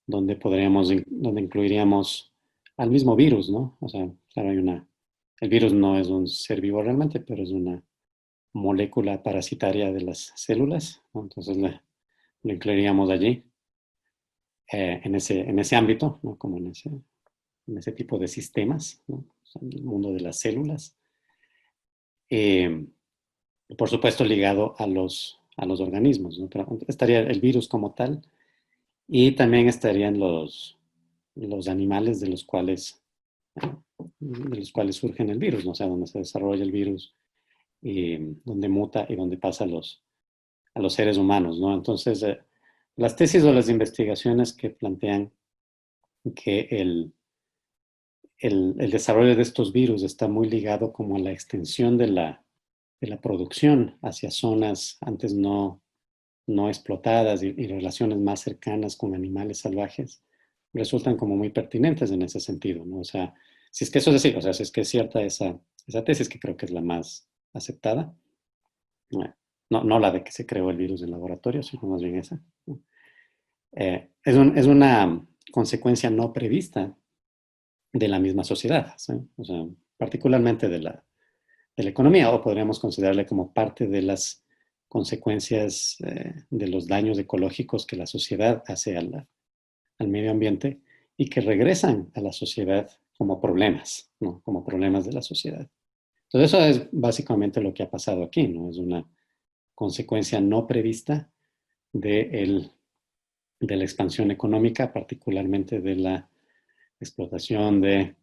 Speaker 2: donde incluiríamos al mismo virus, ¿no? O sea, claro, el virus no es un ser vivo realmente, pero es una molécula parasitaria de las células, ¿no? Entonces lo incluiríamos allí, en ese ámbito, ¿no? Como en ese tipo de sistemas, ¿no? O sea, en el mundo de las células. Por supuesto, ligado a los organismos, ¿no? Pero estaría el virus como tal y también estarían los animales de los cuales surgen el virus, ¿no? O sea, donde se desarrolla el virus y donde muta y donde pasa a los seres humanos, ¿no? Entonces, las tesis o las investigaciones que plantean que el desarrollo de estos virus está muy ligado como a la extensión de la producción hacia zonas antes no explotadas y relaciones más cercanas con animales salvajes, resultan como muy pertinentes en ese sentido, ¿no? O sea, si es que eso es así, o sea, si es que es cierta esa tesis, que creo que es la más aceptada, no la de que se creó el virus en laboratorio, sino más bien esa, ¿no? Es una consecuencia no prevista de la misma sociedad, ¿sí? O sea, particularmente de la economía, o podríamos considerarle como parte de las consecuencias de los daños ecológicos que la sociedad hace al medio ambiente y que regresan a la sociedad como problemas, ¿no? Como problemas de la sociedad. Entonces, eso es básicamente lo que ha pasado aquí, ¿no? Es una consecuencia no prevista de la expansión económica, particularmente de la explotación de,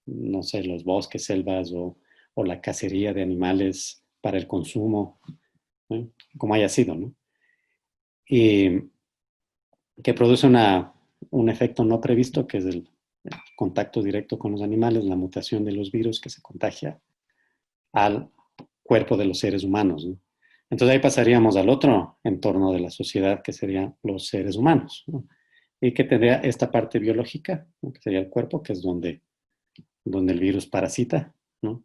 Speaker 2: no sé, los bosques, selvas o la cacería de animales para el consumo, ¿no? Como haya sido, ¿no? Y que produce un efecto no previsto, que es el contacto directo con los animales, la mutación de los virus que se contagia al cuerpo de los seres humanos, ¿no? Entonces ahí pasaríamos al otro entorno de la sociedad, que serían los seres humanos, ¿no? Y que tendría esta parte biológica, ¿no? Que sería el cuerpo, que es donde el virus parasita, ¿no?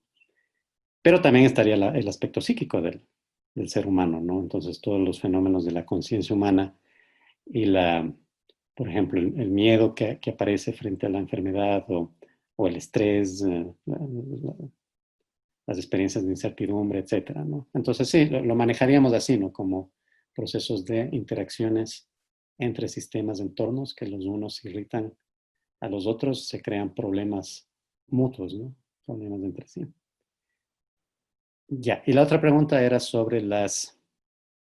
Speaker 2: Pero también estaría el aspecto psíquico del ser humano, ¿no? Entonces todos los fenómenos de la conciencia humana y por ejemplo, el miedo que aparece frente a la enfermedad o el estrés, las experiencias de incertidumbre, etcétera, ¿no? Entonces sí, lo manejaríamos así, ¿no? Como procesos de interacciones entre sistemas, entornos, que los unos irritan a los otros, se crean problemas mutuos, ¿no? Problemas entre sí. Ya, y la otra pregunta era sobre las,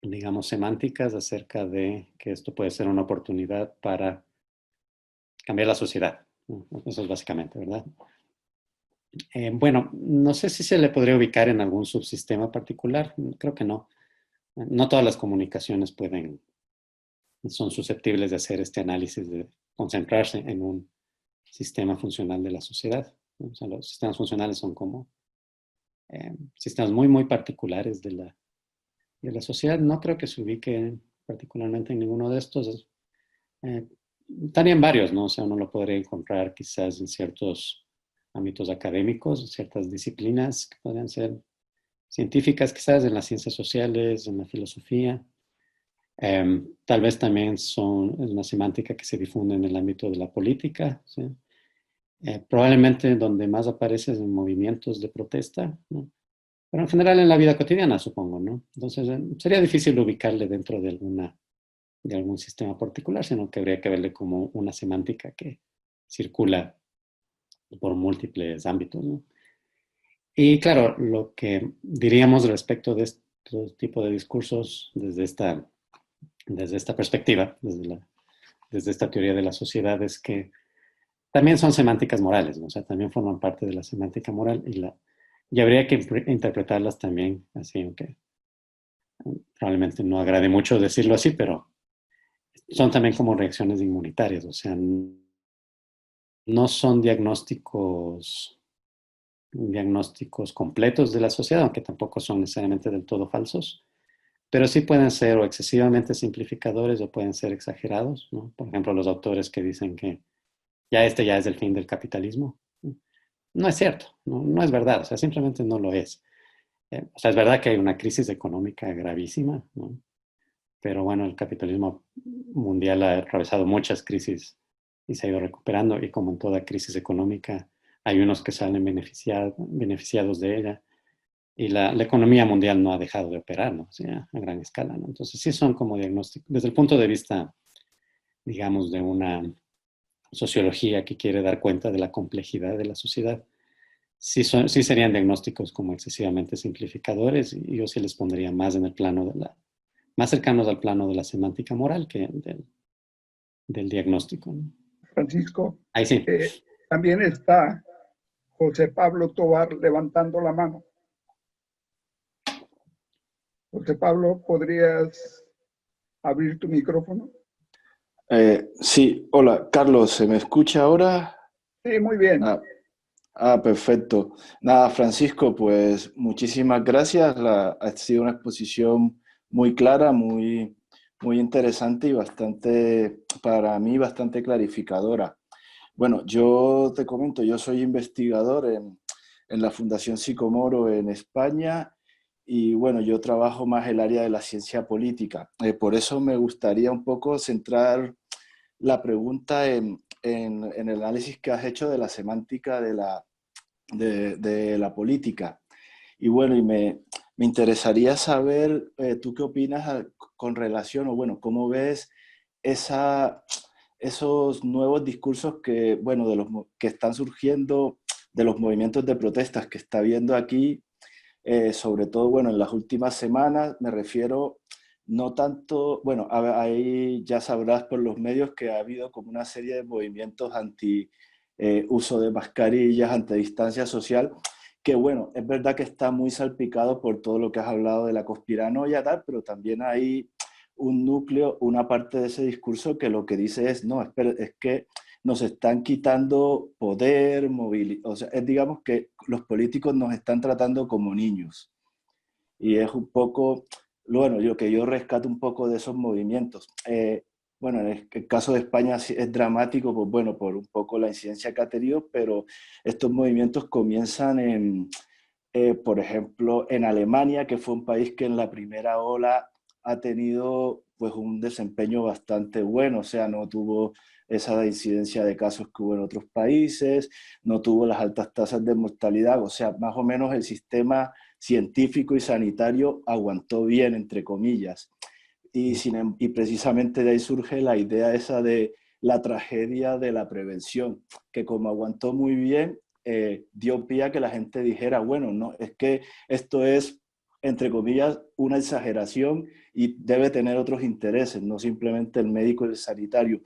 Speaker 2: digamos, semánticas acerca de que esto puede ser una oportunidad para cambiar la sociedad, ¿no? Eso es básicamente, ¿verdad? Bueno, no sé si se le podría ubicar en algún subsistema particular, creo que no. No todas las comunicaciones son susceptibles de hacer este análisis, de concentrarse en un sistema funcional de la sociedad. O sea, los sistemas funcionales son como sistemas muy, muy particulares de la sociedad. No creo que se ubique particularmente en ninguno de estos. Estarían varios, ¿no? O sea, uno lo podría encontrar quizás en ciertos ámbitos académicos, ciertas disciplinas que podrían ser científicas, quizás en las ciencias sociales, en la filosofía. Tal vez también es una semántica que se difunde en el ámbito de la política, ¿sí? Probablemente donde más aparece es en movimientos de protesta, ¿no? Pero en general en la vida cotidiana, supongo, ¿no? Entonces sería difícil ubicarle dentro de algún sistema particular, sino que habría que verle como una semántica que circula por múltiples ámbitos, ¿no? Y claro, lo que diríamos respecto de este tipo de discursos desde esta perspectiva, desde esta teoría de la sociedad, es que también son semánticas morales, ¿no? O sea, también forman parte de la semántica moral y habría que interpretarlas también así, aunque probablemente no agrade mucho decirlo así, pero son también como reacciones inmunitarias, o sea, no son diagnósticos completos de la sociedad, aunque tampoco son necesariamente del todo falsos, pero sí pueden ser o excesivamente simplificadores o pueden ser exagerados, ¿no? Por ejemplo, los autores que dicen que ya es el fin del capitalismo. No es cierto, no es verdad, o sea, simplemente no lo es. O sea, es verdad que hay una crisis económica gravísima, ¿no? Pero bueno, el capitalismo mundial ha atravesado muchas crisis y se ha ido recuperando, y como en toda crisis económica, hay unos que salen beneficiados de ella, y la economía mundial no ha dejado de operar, ¿no? O sea, a gran escala, ¿no? Entonces sí son como diagnósticos, desde el punto de vista, digamos, de una sociología que quiere dar cuenta de la complejidad de la sociedad, sí serían diagnósticos como excesivamente simplificadores, y yo sí les pondría más en el plano más cercanos al plano de la semántica moral que del diagnóstico, ¿no?
Speaker 1: Francisco,
Speaker 2: Ahí sí.
Speaker 1: también está José Pablo Tovar levantando la mano. José Pablo, ¿podrías abrir tu micrófono?
Speaker 5: Sí, hola, Carlos, ¿se me escucha ahora?
Speaker 1: Sí, muy bien.
Speaker 5: Perfecto. Nada, Francisco, pues muchísimas gracias. Ha sido una exposición muy clara, muy, muy interesante y para mí, bastante clarificadora. Bueno, yo te comento, yo soy investigador en la Fundación Sicomoro en España, y bueno, yo trabajo más el área de la ciencia política. Por eso me gustaría un poco centrar la pregunta en el análisis que has hecho de la semántica de la política. Y bueno, me interesaría saber, ¿tú qué opinas con relación, o bueno, cómo ves esos nuevos discursos que, bueno, que están surgiendo de los movimientos de protestas que está habiendo aquí, sobre todo, bueno, en las últimas semanas? Me refiero no tanto, bueno, ahí ya sabrás por los medios que ha habido como una serie de movimientos uso de mascarillas, ante distancia social, que bueno, es verdad que está muy salpicado por todo lo que has hablado de la conspiranoia, tal, pero también hay un núcleo, una parte de ese discurso que lo que dice es, no, es que nos están quitando poder, movilidad, o sea, es digamos que los políticos nos están tratando como niños. Y es un poco, bueno, lo que yo rescato un poco de esos movimientos. Bueno, en el caso de España es dramático, pues bueno, por un poco la incidencia que ha tenido, pero estos movimientos comienzan por ejemplo, en Alemania, que fue un país que en la primera ola ha tenido pues un desempeño bastante bueno, o sea, no tuvo esa incidencia de casos que hubo en otros países, no tuvo las altas tasas de mortalidad, o sea, más o menos el sistema científico y sanitario aguantó bien, entre comillas. Y precisamente de ahí surge la idea esa de la tragedia de la prevención, que como aguantó muy bien, dio pie a que la gente dijera, bueno, no, es que esto es, entre comillas, una exageración y debe tener otros intereses, no simplemente el médico y el sanitario.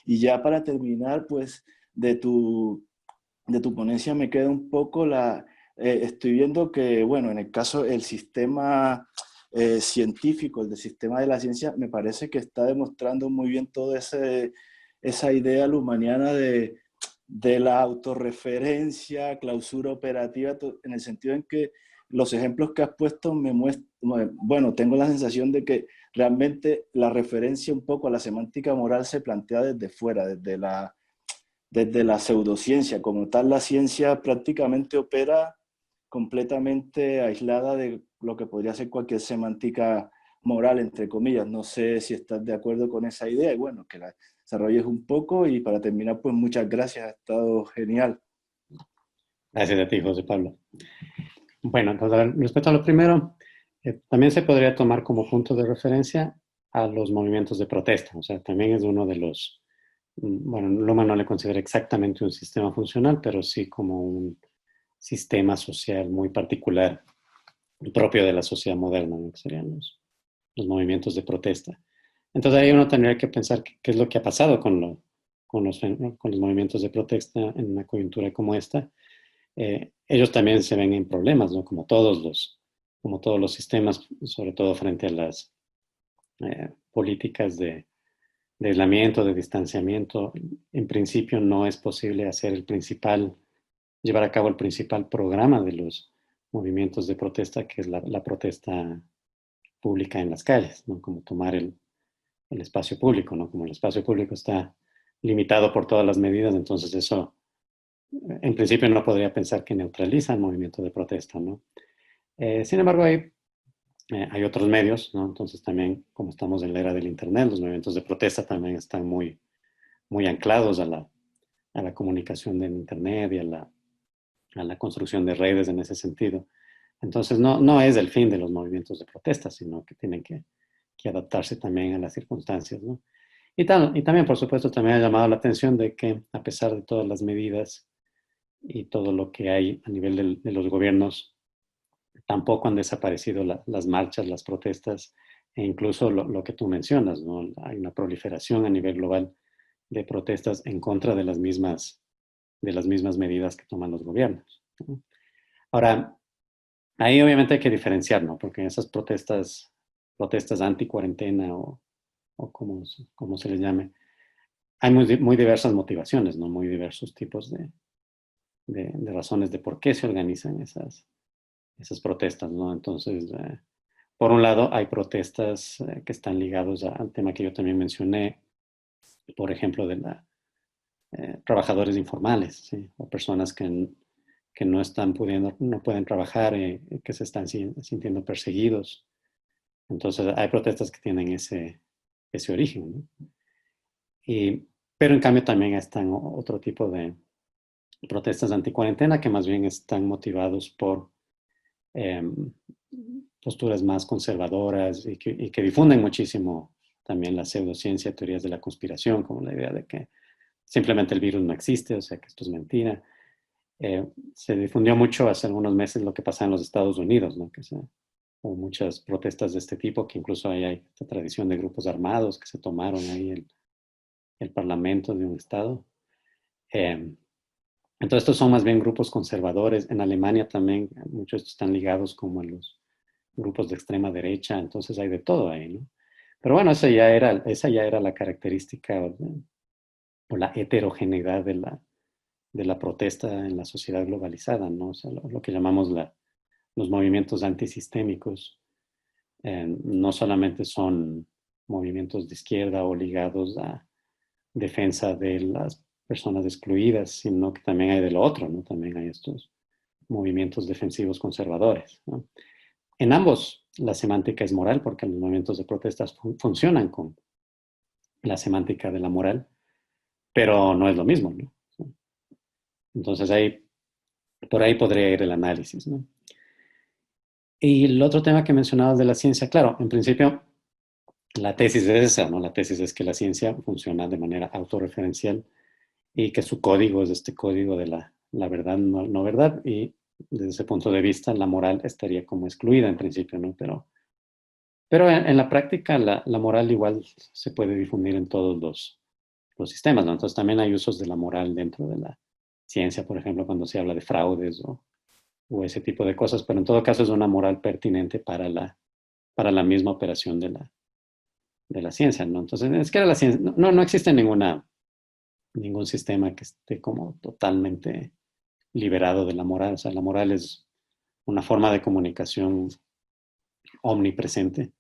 Speaker 5: Y ya para terminar, pues, de tu ponencia me queda un poco estoy viendo que, bueno, en el caso, el sistema científico, el del sistema de la ciencia, me parece que está demostrando muy bien toda esa idea lumaniana de la autorreferencia, clausura operativa, en el sentido en que los ejemplos que has puesto me muestran, bueno, tengo la sensación de que realmente la referencia un poco a la semántica moral se plantea desde fuera, desde la pseudociencia. Como tal, la ciencia prácticamente opera completamente aislada de lo que podría ser cualquier semántica moral, entre comillas. No sé si estás de acuerdo con esa idea y bueno, que la desarrolles un poco y para terminar, pues muchas gracias, ha estado genial.
Speaker 2: Gracias a ti, José Pablo. Bueno, entonces, respecto a lo primero, también se podría tomar como punto de referencia a los movimientos de protesta. O sea, también es uno de los, bueno, Luma no le considera exactamente un sistema funcional, pero sí como un sistema social muy particular, propio de la sociedad moderna, ¿no? Que serían los movimientos de protesta. Entonces ahí uno tendría que pensar qué es lo que ha pasado con los movimientos de protesta en una coyuntura como esta. Ellos también se ven en problemas, ¿no? Como todos los sistemas, sobre todo frente a las políticas de aislamiento, de distanciamiento. En principio no es posible llevar a cabo el principal programa de los movimientos de protesta, que es la protesta pública en las calles, ¿no? Como tomar el espacio público, ¿no? Como el espacio público está limitado por todas las medidas, entonces eso en principio no podría pensar que neutraliza el movimiento de protesta, ¿no? Sin embargo, hay otros medios, ¿no? Entonces también, como estamos en la era del Internet, los movimientos de protesta también están muy, muy anclados a la comunicación del Internet y a la construcción de redes en ese sentido. Entonces, no es el fin de los movimientos de protesta, sino que tienen que adaptarse también a las circunstancias, ¿no? Y también, por supuesto, también ha llamado la atención de que, a pesar de todas las medidas y todo lo que hay a nivel de los gobiernos, tampoco han desaparecido las marchas, las protestas, e incluso lo que tú mencionas, ¿no? Hay una proliferación a nivel global de protestas en contra de las mismas medidas que toman los gobiernos, ¿no? Ahora, ahí obviamente hay que diferenciar, ¿no? Porque esas protestas anti-cuarentena o como se les llame, hay muy diversas motivaciones, ¿no? Muy diversos tipos de razones de por qué se organizan esas protestas, ¿no? Entonces, por un lado, hay protestas que están ligados al tema que yo también mencioné, por ejemplo, de trabajadores informales, ¿sí? O personas que no pueden trabajar, que se están sintiendo perseguidos. Entonces, hay protestas que tienen ese origen, ¿no? Pero en cambio también están otro tipo de protestas anti-cuarentena que más bien están motivados por posturas más conservadoras y que difunden muchísimo también la pseudociencia, teorías de la conspiración, como la idea de que simplemente el virus no existe, o sea que esto es mentira. Se difundió mucho hace algunos meses lo que pasa en los Estados Unidos, ¿no? Hubo muchas protestas de este tipo, que incluso hay esta tradición de grupos armados que se tomaron ahí el parlamento de un estado. Entonces, estos son más bien grupos conservadores. En Alemania también muchos están ligados como a los grupos de extrema derecha, entonces hay de todo ahí, ¿no? Pero bueno, esa ya era la característica o la heterogeneidad de la protesta en la sociedad globalizada, ¿no? O sea, lo que llamamos los movimientos antisistémicos. No solamente son movimientos de izquierda o ligados a defensa de las personas excluidas, sino que también hay de lo otro, ¿no? También hay estos movimientos defensivos conservadores, ¿no? En ambos la semántica es moral porque los movimientos de protestas funcionan con la semántica de la moral, pero no es lo mismo, ¿no? Entonces por ahí podría ir el análisis, ¿no? Y el otro tema que mencionabas de la ciencia, claro, en principio la tesis es esa, ¿no? La tesis es que la ciencia funciona de manera autorreferencial y que su código es este código de la verdad, no verdad, y desde ese punto de vista la moral estaría como excluida en principio, ¿no? Pero en la práctica la moral igual se puede difundir en todos los sistemas, ¿no? Entonces también hay usos de la moral dentro de la ciencia, por ejemplo, cuando se habla de fraudes o ese tipo de cosas, pero en todo caso es una moral pertinente para la misma operación de la ciencia, ¿no? Entonces, es que la ciencia, no existe ningún sistema que esté como totalmente liberado de la moral. O sea, la moral es una forma de comunicación omnipresente,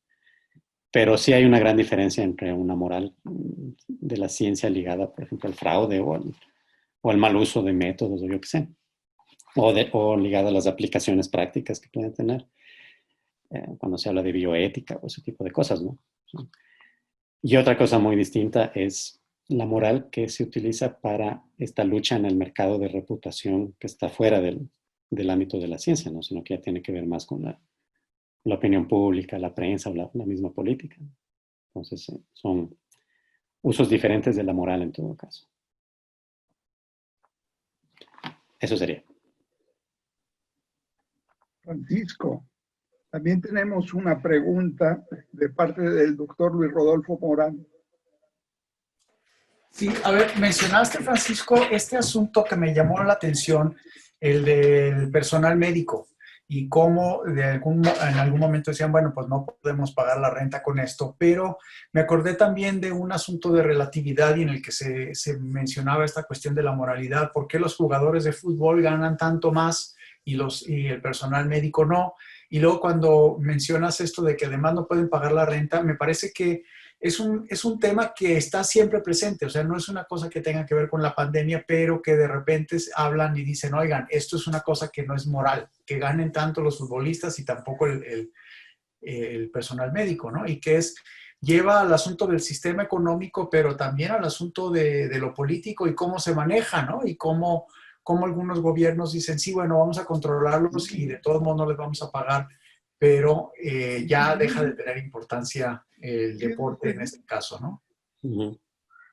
Speaker 2: pero sí hay una gran diferencia entre una moral de la ciencia ligada, por ejemplo, al fraude o al mal uso de métodos, o yo qué sé, o ligada a las aplicaciones prácticas que pueden tener cuando se habla de bioética o ese tipo de cosas, ¿no? Y otra cosa muy distinta es la moral que se utiliza para esta lucha en el mercado de reputación que está fuera del ámbito de la ciencia, ¿no? Sino que ya tiene que ver más con la opinión pública, la prensa o la misma política. Entonces, son usos diferentes de la moral en todo caso. Eso sería.
Speaker 1: Francisco, también tenemos una pregunta de parte del doctor Luis Rodolfo Morán.
Speaker 6: Sí, a ver, mencionaste, Francisco, este asunto que me llamó la atención, el del personal médico, y cómo en algún momento decían, bueno, pues no podemos pagar la renta con esto, pero me acordé también de un asunto de relatividad y en el que se mencionaba esta cuestión de la moralidad, ¿por qué los jugadores de fútbol ganan tanto más y el personal médico no? Y luego cuando mencionas esto de que además no pueden pagar la renta, me parece que es un tema que está siempre presente, o sea, no es una cosa que tenga que ver con la pandemia, pero que de repente hablan y dicen, oigan, esto es una cosa que no es moral, que ganen tanto los futbolistas y tampoco el personal médico, ¿no? Y que lleva al asunto del sistema económico, pero también al asunto de lo político y cómo se maneja, ¿no? Y cómo algunos gobiernos dicen, sí, bueno, vamos a controlarlos y de todos modos no les vamos a pagar, pero ya deja de tener importancia el deporte en este caso, ¿no?
Speaker 2: Uh-huh.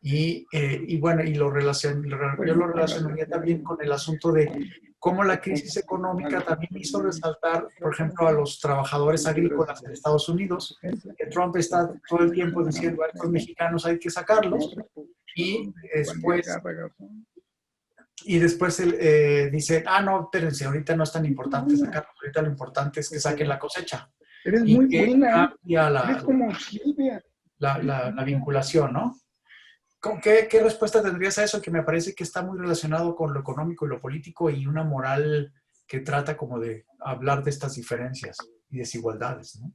Speaker 6: Y bueno, yo lo relacionaría también con el asunto de cómo la crisis económica también hizo resaltar, por ejemplo, a los trabajadores agrícolas en Estados Unidos, que Trump está todo el tiempo diciendo a estos mexicanos hay que sacarlos, y después dice, no, espérense, ahorita no es tan importante sacarlos, ahorita lo importante es que saquen la cosecha.
Speaker 1: Eres muy buena,
Speaker 6: cambia
Speaker 1: eres como Silvia.
Speaker 6: La vinculación, ¿no? ¿Qué respuesta tendrías a eso? Que me parece que está muy relacionado con lo económico y lo político y una moral que trata como de hablar de estas diferencias y desigualdades, ¿no?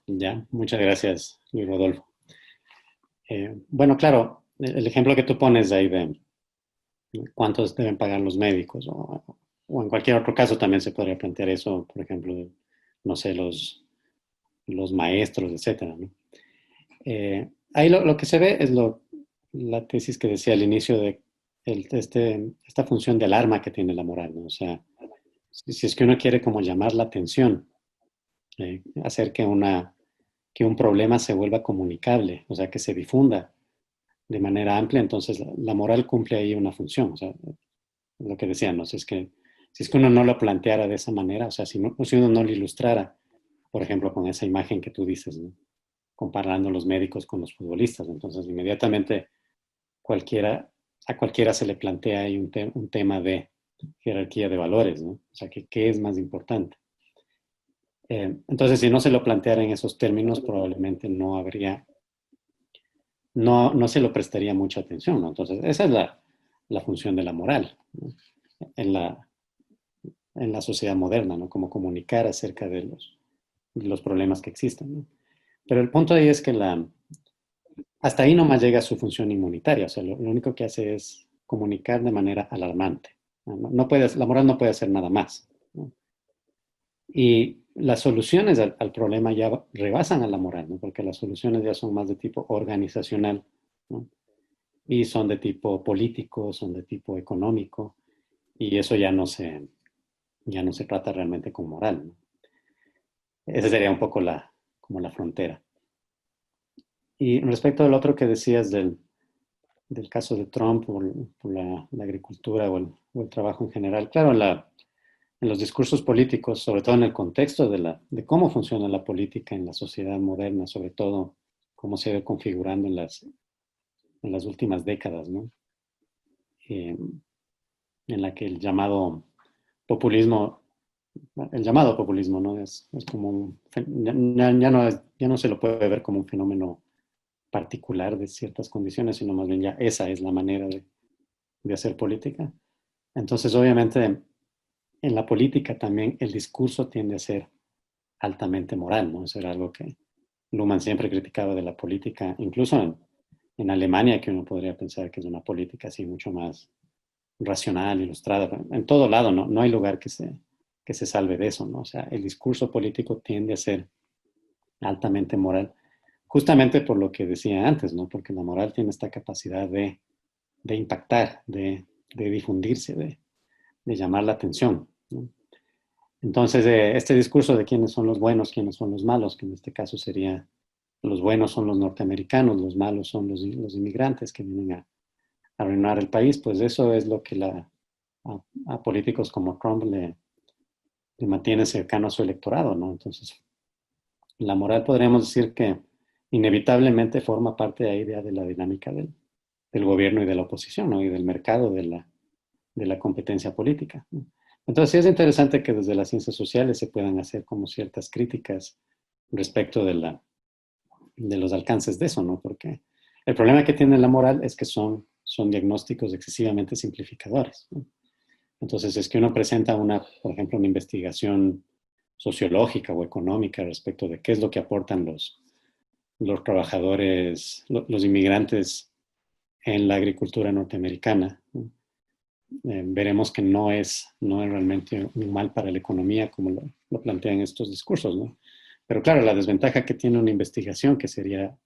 Speaker 2: Ya, muchas gracias, Luis Rodolfo. Bueno, claro, el ejemplo que tú pones ahí de cuántos deben pagar los médicos o en cualquier otro caso también se podría plantear eso, por ejemplo, no sé, los maestros, etcétera, ¿no? Ahí lo que se ve es la tesis que decía al inicio de esta función de alarma que tiene la moral, ¿no? O sea, si es que uno quiere como llamar la atención, hacer que un problema se vuelva comunicable, o sea, que se difunda de manera amplia, entonces la moral cumple ahí una función. O sea, lo que decían, ¿no? Si es que uno no lo planteara de esa manera, o sea, si uno no lo ilustrara, por ejemplo, con esa imagen que tú dices, ¿no? Comparando los médicos con los futbolistas, entonces inmediatamente cualquiera a cualquiera se le plantea ahí un tema de jerarquía de valores, ¿no? O sea, ¿qué es más importante? Entonces, si no se lo planteara en esos términos, probablemente no se lo prestaría mucha atención, ¿no? Entonces, esa es la función de la moral, ¿no? en la sociedad moderna, ¿no? Como comunicar acerca de los problemas que existen, ¿no? Pero el punto ahí es que hasta ahí nomás llega su función inmunitaria, o sea, lo único que hace es comunicar de manera alarmante, ¿no? La moral no puede hacer nada más, ¿no? Y las soluciones al problema ya rebasan a la moral, ¿no? Porque las soluciones ya son más de tipo organizacional, ¿no? Y son de tipo político, son de tipo económico, y eso ya no se trata realmente con moral, ¿no? Esa sería un poco como la frontera. Y respecto al otro que decías del caso de Trump por la agricultura o el trabajo en general, claro, en los discursos políticos, sobre todo en el contexto de cómo funciona la política en la sociedad moderna, sobre todo cómo se ha ido configurando en las últimas décadas, ¿no? En la que el llamado populismo, ¿no? Es como ya no se lo puede ver como un fenómeno particular de ciertas condiciones, sino más bien ya esa es la manera de hacer política. Entonces, obviamente, en la política también el discurso tiende a ser altamente moral, ¿no? Eso era algo que Luhmann siempre criticaba de la política, incluso en Alemania, que uno podría pensar que es una política así mucho más racional, ilustrada. En todo lado, no hay lugar que se salve de eso, ¿no? O sea, el discurso político tiende a ser altamente moral, justamente por lo que decía antes, ¿no? Porque la moral tiene esta capacidad de impactar, de difundirse, de llamar la atención, ¿no? Entonces, este discurso de quiénes son los buenos, quiénes son los malos, que en este caso sería los buenos son los norteamericanos, los malos son los inmigrantes que vienen a arruinar el país, pues eso es lo que a políticos como Trump le mantiene cercano a su electorado, ¿no? Entonces, la moral podríamos decir que inevitablemente forma parte de la idea de la dinámica del gobierno y de la oposición, ¿no? Y del mercado de la competencia política, ¿no? Entonces, sí es interesante que desde las ciencias sociales se puedan hacer como ciertas críticas respecto de los alcances de eso, ¿no? Porque el problema que tiene la moral es que son diagnósticos excesivamente simplificadores, ¿no? Entonces, es que uno presenta por ejemplo, una investigación sociológica o económica respecto de qué es lo que aportan los trabajadores, los inmigrantes en la agricultura norteamericana, ¿no? Veremos que no es realmente un mal para la economía como lo plantean estos discursos, ¿no? Pero claro, la desventaja que tiene una investigación, que sería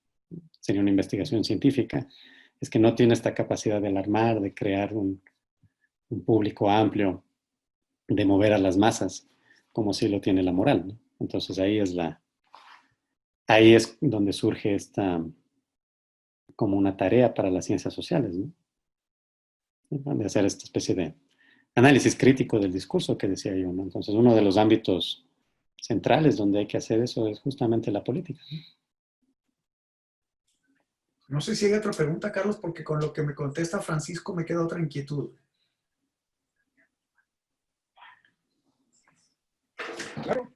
Speaker 2: una investigación científica, es que no tiene esta capacidad de alarmar, de crear un público amplio, de mover a las masas, como sí lo tiene la moral, ¿no? Entonces ahí es donde surge esta como una tarea para las ciencias sociales, ¿no? De hacer esta especie de análisis crítico del discurso que decía yo, ¿no? Entonces, uno de los ámbitos centrales donde hay que hacer eso es justamente la política, ¿no?
Speaker 6: No sé si hay otra pregunta, Carlos, porque con lo que me contesta Francisco me queda otra inquietud.
Speaker 1: Claro.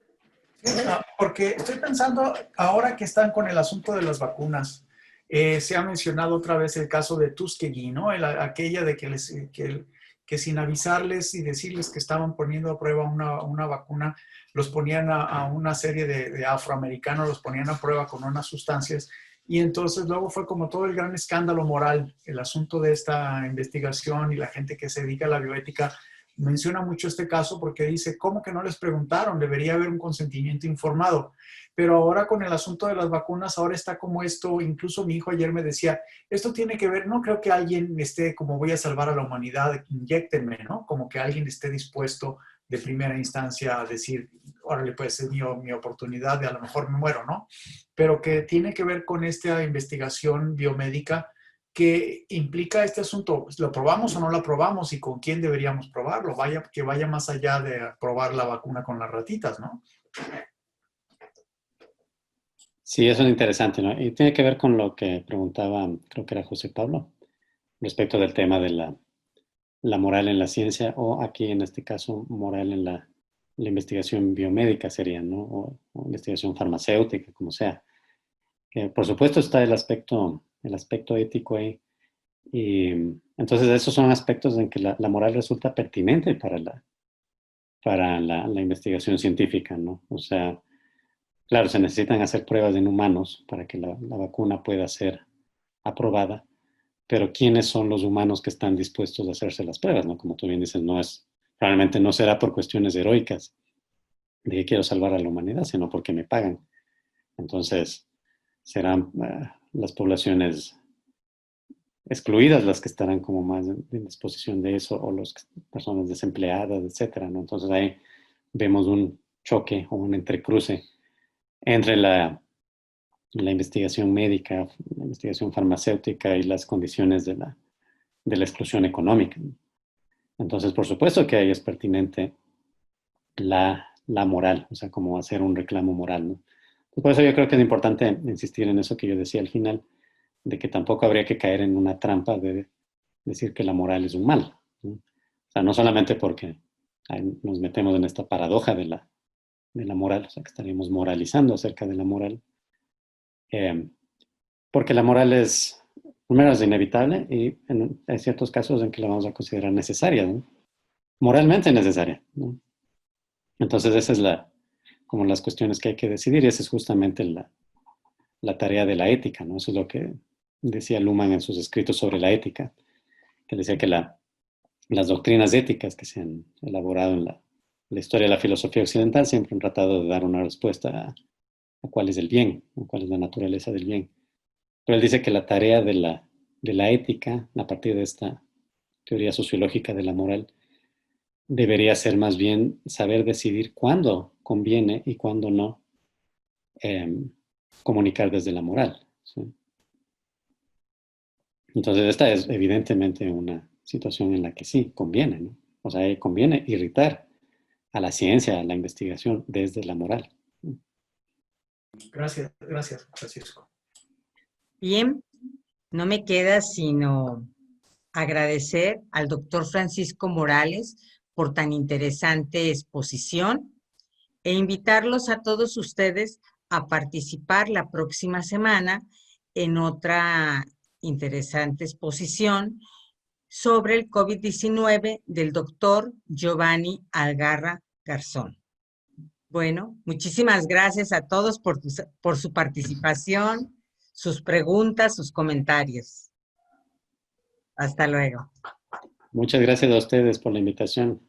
Speaker 6: Porque estoy pensando, ahora que están con el asunto de las vacunas, se ha mencionado otra vez el caso de Tuskegee, ¿no? Aquella de que sin avisarles y decirles que estaban poniendo a prueba una vacuna, los ponían a una serie de afroamericanos, los ponían a prueba con unas sustancias. Y entonces luego fue como todo el gran escándalo moral, el asunto de esta investigación, y la gente que se dedica a la bioética menciona mucho este caso porque dice, ¿cómo que no les preguntaron? Debería haber un consentimiento informado. Pero ahora con el asunto de las vacunas, ahora está como esto, incluso mi hijo ayer me decía, esto tiene que ver, no creo que alguien esté como voy a salvar a la humanidad, inyéctenme, ¿no? Como que alguien esté dispuesto de primera instancia a decir, órale, pues es mi oportunidad de a lo mejor me muero, ¿no? Pero que tiene que ver con esta investigación biomédica que implica este asunto, ¿lo probamos o no lo probamos y con quién deberíamos probarlo? Que vaya más allá de probar la vacuna con las ratitas, ¿no?
Speaker 2: Sí, eso es interesante, ¿no? Y tiene que ver con lo que preguntaba, creo que era José Pablo, respecto del tema de la moral en la ciencia, o aquí en este caso moral en la investigación biomédica sería, ¿no? O investigación farmacéutica, como sea. Por supuesto está el aspecto ético ahí. Y entonces esos son aspectos en que la moral resulta pertinente para la investigación científica, ¿no? O sea, claro, se necesitan hacer pruebas en humanos para que la vacuna pueda ser aprobada, pero ¿quiénes son los humanos que están dispuestos a hacerse las pruebas, ¿no? Como tú bien dices, probablemente no será por cuestiones heroicas de que quiero salvar a la humanidad, sino porque me pagan. Entonces, serán las poblaciones excluidas las que estarán como más en disposición de eso, o las personas desempleadas, etcétera, ¿no? Entonces ahí vemos un choque o un entrecruce entre la investigación médica, la investigación farmacéutica y las condiciones de la exclusión económica. Entonces, por supuesto que ahí es pertinente la moral, o sea, como hacer un reclamo moral, ¿no? Por eso yo creo que es importante insistir en eso que yo decía al final, de que tampoco habría que caer en una trampa de decir que la moral es un mal, ¿no? O sea, no solamente porque nos metemos en esta paradoja de la moral, o sea, que estaríamos moralizando acerca de la moral, porque la moral primero es inevitable y hay ciertos casos en que la vamos a considerar necesaria, ¿no? Moralmente necesaria, ¿no? Entonces esa es como las cuestiones que hay que decidir, y esa es justamente la tarea de la ética, ¿no? Eso es lo que decía Luhmann en sus escritos sobre la ética, que decía que las doctrinas éticas que se han elaborado en la historia de la filosofía occidental siempre han tratado de dar una respuesta a cuál es el bien, o cuál es la naturaleza del bien. Pero él dice que la tarea de la ética, a partir de esta teoría sociológica de la moral, debería ser más bien saber decidir cuándo conviene y cuándo no comunicar desde la moral, ¿sí? Entonces esta es evidentemente una situación en la que sí conviene, ¿no? O sea, conviene irritar a la ciencia, a la investigación desde la moral.
Speaker 6: Gracias, Francisco.
Speaker 3: Bien, no me queda sino agradecer al doctor Francisco Morales por tan interesante exposición e invitarlos a todos ustedes a participar la próxima semana en otra interesante exposición sobre el COVID-19 del doctor Giovanni Algarra Garzón. Bueno, muchísimas gracias a todos por su participación, sus preguntas, sus comentarios. Hasta luego.
Speaker 2: Muchas gracias a ustedes por la invitación.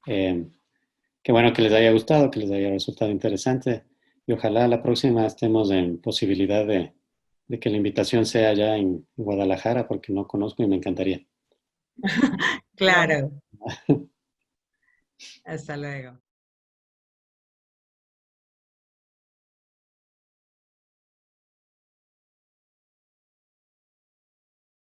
Speaker 2: Qué bueno que les haya gustado, que les haya resultado interesante, y ojalá la próxima estemos en posibilidad de que la invitación sea allá en Guadalajara, porque no conozco y me encantaría.
Speaker 3: Claro. Hasta luego.